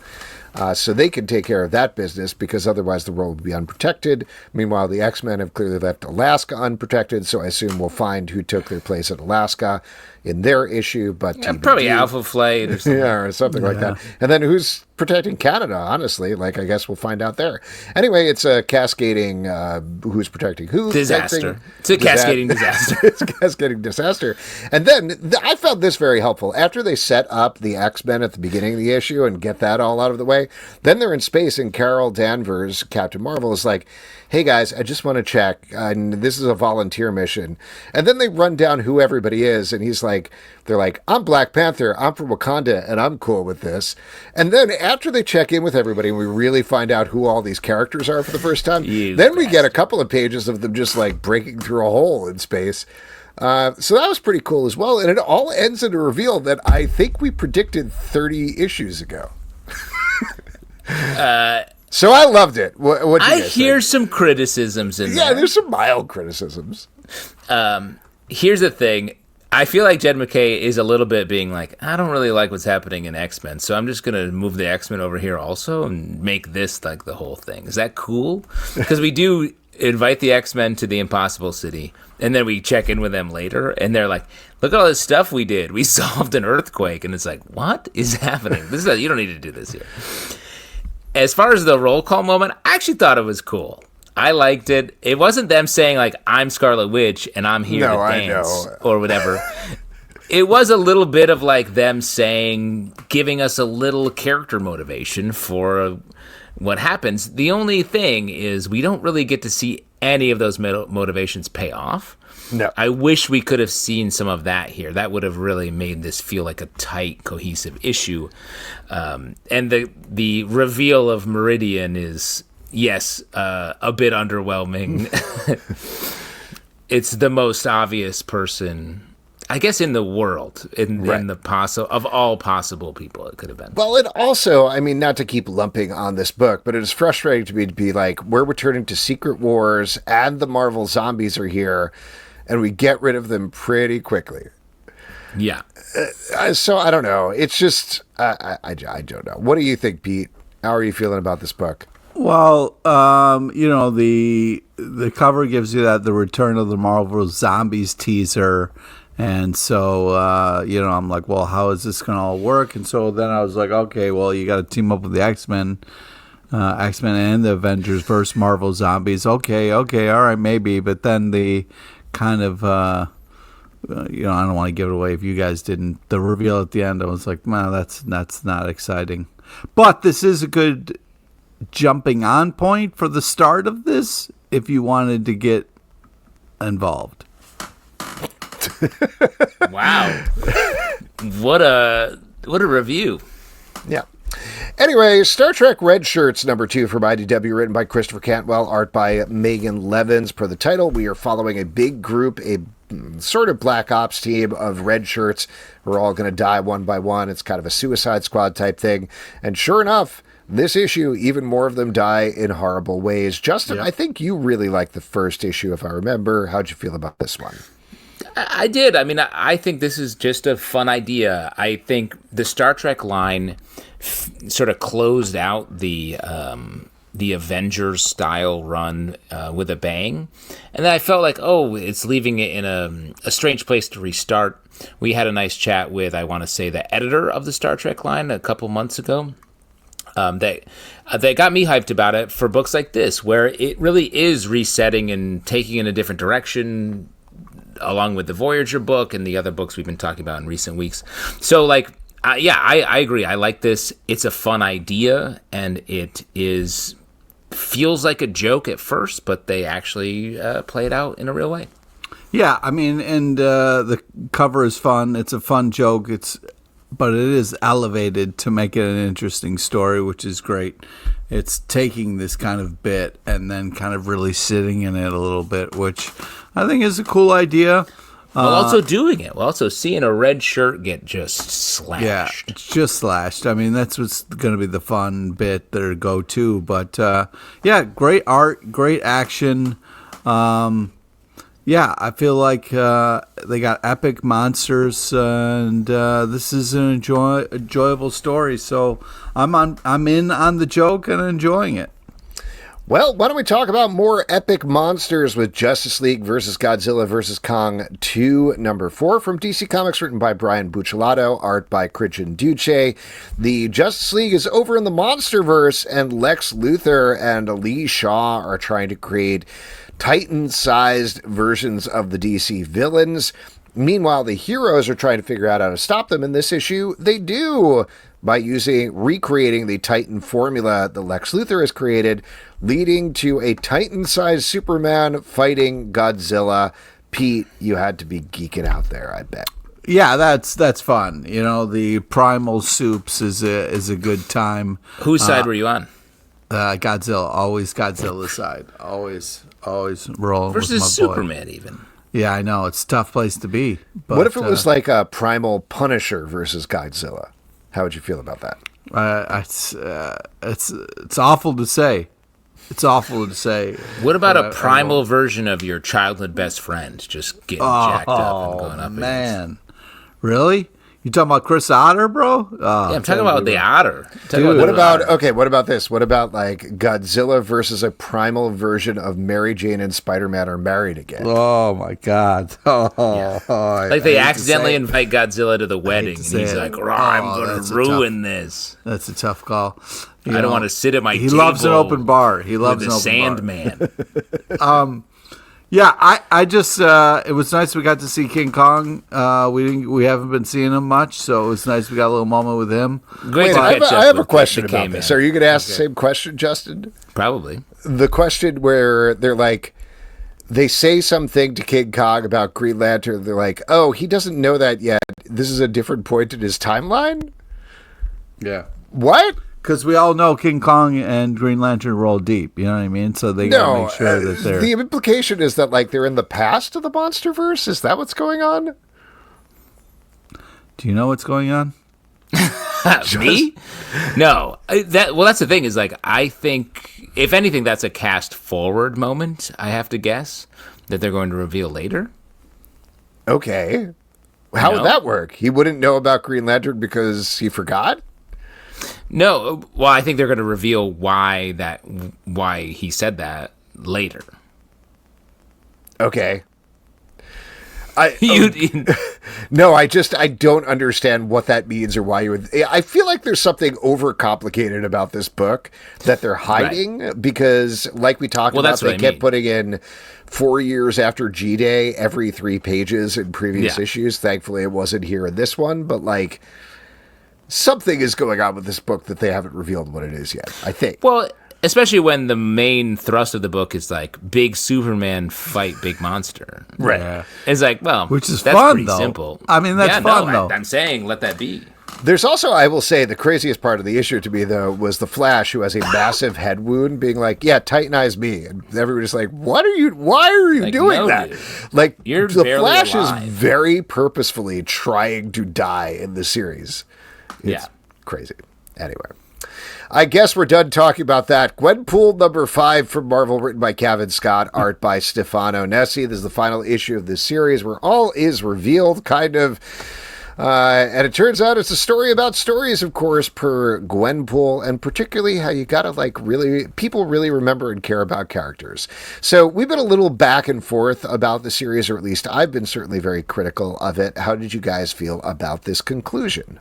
so they can take care of that business because otherwise the world would be unprotected. Meanwhile, the X-Men have clearly left Alaska unprotected, so I assume we'll find who took their place at Alaska in their issue. But probably Alpha Flight or something. or something like that. And then who's protecting Canada, honestly? Like, I guess we'll find out there. Anyway, it's a cascading who's protecting who. Disaster. It's a cascading disaster. It's a cascading disaster. And then I found this very helpful. After they set up the X-Men at the beginning of the issue and get that all out of the way, then they're in space and Carol Danvers, Captain Marvel, is like, hey guys, I just want to check, and this is a volunteer mission. And then they run down who everybody is, and they're like, I'm Black Panther, I'm from Wakanda, and I'm cool with this. And then after they check in with everybody and we really find out who all these characters are for the first time, then we get a couple of pages of them just like breaking through a hole in space. So that was pretty cool as well. And it all ends in a reveal that I think we predicted 30 issues ago. So I loved it. What I hear some criticisms in there. Yeah, there's some mild criticisms. Here's the thing. I feel like Jed MacKay is a little bit being like, I don't really like what's happening in X-Men, so I'm just going to move the X-Men over here also and make this like the whole thing. Is that cool? Because we do invite the X-Men to the Impossible City, and then we check in with them later, and they're like, look at all this stuff we did. We solved an earthquake. And it's like, what is happening? You don't need to do this here. As far as the roll call moment, I actually thought it was cool. I liked it. It wasn't them saying, like, I'm Scarlet Witch and I'm here to dance or whatever. It was a little bit of, like, them saying, giving us a little character motivation for what happens. The only thing is we don't really get to see any of those motivations pay off. No. I wish we could have seen some of that here. That would have really made this feel like a tight, cohesive issue. And the reveal of Meridian is, yes, a bit underwhelming. It's the most obvious person, I guess, in the world, in the of all possible people it could have been. Well, it also, I mean, not to keep lumping on this book, but it is frustrating to me to be like, we're returning to Secret Wars and the Marvel zombies are here, and we get rid of them pretty quickly. Yeah. So I don't know. It's just, I don't know. What do you think, Pete? How are you feeling about this book? Well, the cover gives you that the Return of the Marvel Zombies teaser. And so, I'm like, well, how is this going to all work? And so then I was like, okay, well, you got to team up with the X-Men and the Avengers versus Marvel Zombies. Okay, all right, maybe. But then the kind of, I don't want to give it away if you guys didn't. The reveal at the end, I was like, man, that's not exciting. But this is a good jumping on point for the start of this if you wanted to get involved. Wow. What a review. Yeah. Anyway, Star Trek Red Shirts #2 from IDW, written by Christopher Cantwell, art by Megan Levins. Per the title, we are following a big group, a sort of Black Ops team of red shirts who are all going to die one by one. It's kind of a Suicide Squad type thing. And sure enough, this issue, even more of them die in horrible ways. Justin, I think you really liked the first issue, if I remember. How'd you feel about this one? I did. I mean, I think this is just a fun idea. I think the Star Trek line sort of closed out the Avengers style run with a bang, and then I felt like, it's leaving it in a strange place to restart. We had a nice chat with, I want to say, the editor of the Star Trek line a couple months ago. That got me hyped about it for books like this, where it really is resetting and taking in a different direction, along with the Voyager book and the other books we've been talking about in recent weeks. So, I agree. I like this. It's a fun idea, and it feels like a joke at first, but they actually play it out in a real way. Yeah, I mean, and the cover is fun. It's a fun joke. But it is elevated to make it an interesting story, which is great. It's taking this kind of bit and then kind of really sitting in it a little bit, which I think is a cool idea. While also doing it. While also seeing a red shirt get just slashed. Yeah, it's just slashed. I mean, that's what's going to be the fun bit, their go-to. But, great art, great action. yeah, I feel like they got epic monsters, and this is an enjoyable story. So I'm in on the joke and enjoying it. Well, why don't we talk about more epic monsters with Justice League versus Godzilla versus Kong 2, number 4 from DC Comics, written by Brian Buccellato, art by Christian Duce. The Justice League is over in the Monsterverse, and Lex Luthor and Lee Shaw are trying to create Titan-sized versions of the DC villains. Meanwhile, the heroes are trying to figure out how to stop them. In this issue, they do, by recreating the Titan formula that Lex Luthor has created, leading to a Titan-sized Superman fighting Godzilla. Pete, you had to be geeking out there, I bet. Yeah, that's fun. You know, the primal soups is a good time. Whose side were you on? Godzilla, always Godzilla's side. Always roll Versus with my Superman, boy. even. Yeah, I know, it's a tough place to be. But, what if it was like a primal Punisher versus Godzilla? How would you feel about that? It's awful to say. It's awful to say. What about a primal version of your childhood best friend just getting jacked up and going up man. Really? You talking about Chris Otter, bro? Yeah, I'm talking about the otter. What about this? What about like Godzilla versus a primal version of Mary Jane and Spider-Man are married again? Oh my God! Like they accidentally invite Godzilla to the wedding, and he's like, "I'm going to ruin this." That's a tough call. I don't want to sit at my table. He loves an open bar. He loves with the Sandman. Yeah, I just it was nice we got to see King Kong. We haven't been seeing him much, so it was nice we got a little moment with him. Great I have a question about this. Are you going to ask the same question, Justin? Probably. The question where they're like, they say something to King Kong about Green Lantern. They're like, oh, he doesn't know that yet. This is a different point in his timeline? Yeah. What? Because we all know King Kong and Green Lantern roll deep, you know what I mean? So they gotta make sure that they're... The implication is that, like, they're in the past of the Monsterverse? Is that what's going on? Do you know what's going on? Me? No. That's the thing, is, like, I think, if anything, that's a cast forward moment, I have to guess, that they're going to reveal later. Okay. How would that work? He wouldn't know about Green Lantern because he forgot? No, well, I think they're going to reveal why he said that later. Okay. No, I don't understand what that means or why you would. I feel like there's something overcomplicated about this book that they're hiding because, like we talked about, they kept putting in 4 years after G-Day every 3 pages in previous issues. Thankfully, it wasn't here in this one, but like. Something is going on with this book that they haven't revealed what it is yet, I think. Well, especially when the main thrust of the book is like big Superman fight big monster. Right. Yeah. It's like, well, which is that's fun, pretty though. simple. I mean, that's fun, though. I'm saying let that be. There's also, I will say, the craziest part of the issue to me, though, was the Flash, who has a massive head wound, being like, yeah, Titanize me. And everybody's like, why are you doing that? Dude. Like, You're the Flash alive. is very purposefully trying to die in the series. It's crazy. Anyway, I guess we're done talking about that. Gwenpool number 5 from Marvel, written by Kevin Scott, art by Stefano Nessi. This is the final issue of this series where all is revealed, kind of. And it turns out it's a story about stories, of course, per Gwenpool, and particularly how you gotta, like, people really remember and care about characters. So we've been a little back and forth about the series, or at least I've been certainly very critical of it. How did you guys feel about this conclusion?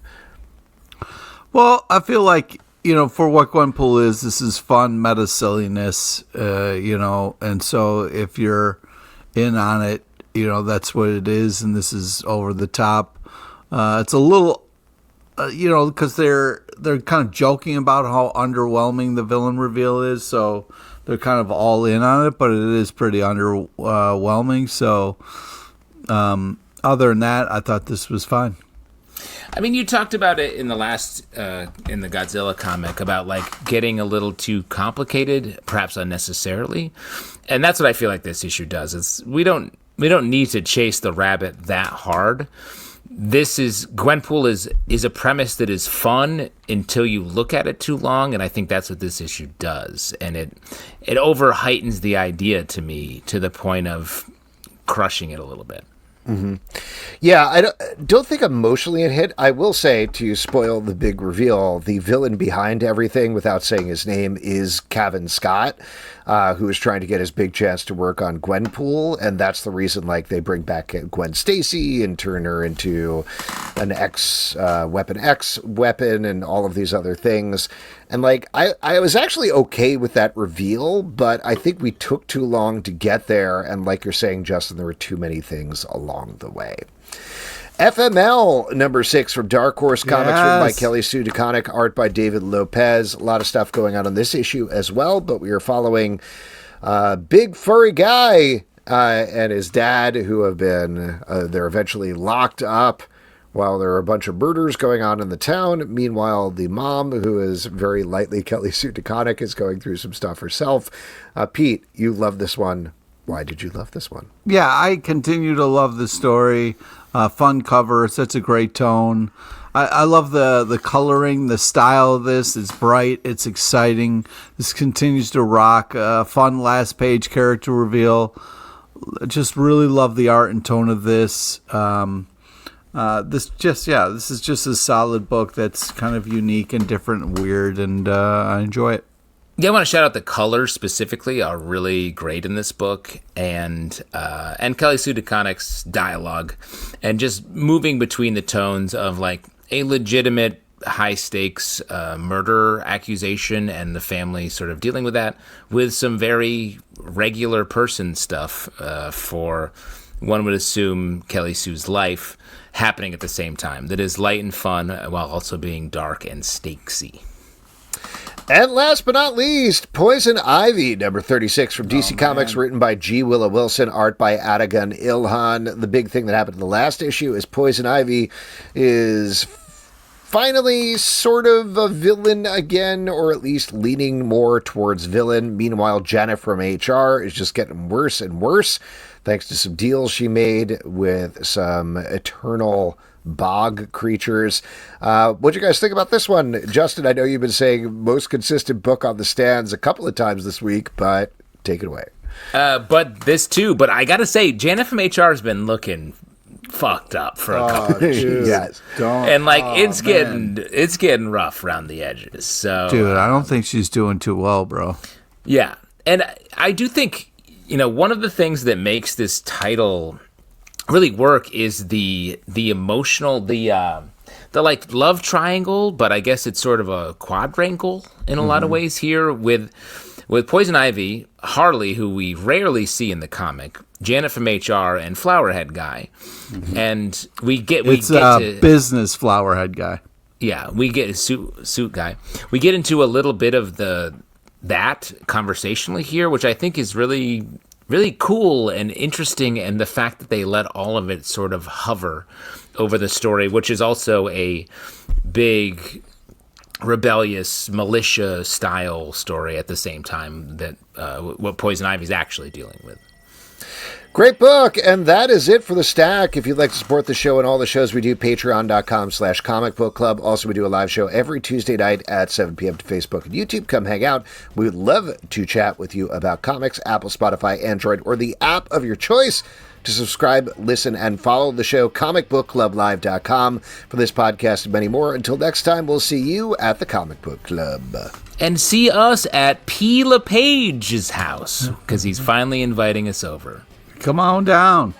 Well, I feel like, for what Gwenpool is, this is fun meta silliness, and so if you're in on it, that's what it is, and this is over the top. It's a little, because they're kind of joking about how underwhelming the villain reveal is, so they're kind of all in on it, but it is pretty underwhelming. So, other than that, I thought this was fine. I mean, you talked about it in the last, in the Godzilla comic, about like getting a little too complicated, perhaps unnecessarily, and that's what I feel like this issue does. We don't need to chase the rabbit that hard. Gwenpool is a premise that is fun until you look at it too long, and I think that's what this issue does, and it over heightens the idea to me to the point of crushing it a little bit. Yeah, I don't think emotionally it hit. I will say, to spoil the big reveal, the villain behind everything, without saying his name, is Cavan Scott, who is trying to get his big chance to work on Gwenpool, and that's the reason, like, they bring back Gwen Stacy and turn her into an Weapon X weapon and all of these other things. And, like, I was actually okay with that reveal, but I think we took too long to get there, and like you're saying, Justin, there were too many things along the way. FML number 6 from Dark Horse Comics, written by Kelly Sue DeConnick, art by David Lopez. A lot of stuff going on this issue as well, but we are following Big Furry Guy and his dad, who have been, they're eventually locked up while there are a bunch of murders going on in the town. Meanwhile, the mom, who is very lightly Kelly Sue DeConnick, is going through some stuff herself. Pete, you love this one. Why did you love this one? Yeah, I continue to love the story. Fun cover, sets a great tone. I love the coloring, the style of this. It's bright, it's exciting. This continues to rock. Fun last page character reveal. Just really love the art and tone of this. This is just a solid book that's kind of unique and different and weird, and I enjoy it. Yeah, I want to shout out the colors specifically are really great in this book, and Kelly Sue DeConnick's dialogue, and just moving between the tones of like a legitimate high stakes murder accusation and the family sort of dealing with that, with some very regular person stuff for, one would assume, Kelly Sue's life happening at the same time. That is light and fun while also being dark and stakesy. And last but not least, Poison Ivy, number 36 from DC Comics, written by G. Willow Wilson, art by Adagun Ilhan. The big thing that happened in the last issue is Poison Ivy is finally sort of a villain again, or at least leaning more towards villain. Meanwhile, Janet from HR is just getting worse and worse, thanks to some deals she made with some eternal bog creatures. What do you guys think about this one? Justin, I know you've been saying most consistent book on the stands a couple of times this week, but take it away. But this too, but I gotta say, Janet from HR has been looking fucked up for a couple of issues. Yes. And like it's getting rough around the edges. So dude, I don't think she's doing too well, bro. Yeah. And I do think, one of the things that makes this title really work is the emotional, the like love triangle, but I guess it's sort of a quadrangle in a lot of ways here with Poison Ivy, Harley, who we rarely see in the comic, Janet from HR, and Flowerhead Guy. And we get to business Flowerhead Guy. Yeah, we get suit guy. We get into a little bit of that conversationally here, which I think is really, really cool and interesting, and the fact that they let all of it sort of hover over the story, which is also a big rebellious militia style story at the same time that what Poison Ivy is actually dealing with. Great book, and that is it for the stack. If you'd like to support the show and all the shows we do, patreon.com/Comic Book Club. Also, we do a live show every Tuesday night at 7 p.m. to Facebook and YouTube. Come hang out. We would love to chat with you about comics, Apple, Spotify, Android, or the app of your choice. To subscribe, listen, and follow the show, comicbookclublive.com. For this podcast and many more. Until next time, we'll see you at the Comic Book Club. And see us at P. LePage's house, because he's finally inviting us over. Come on down.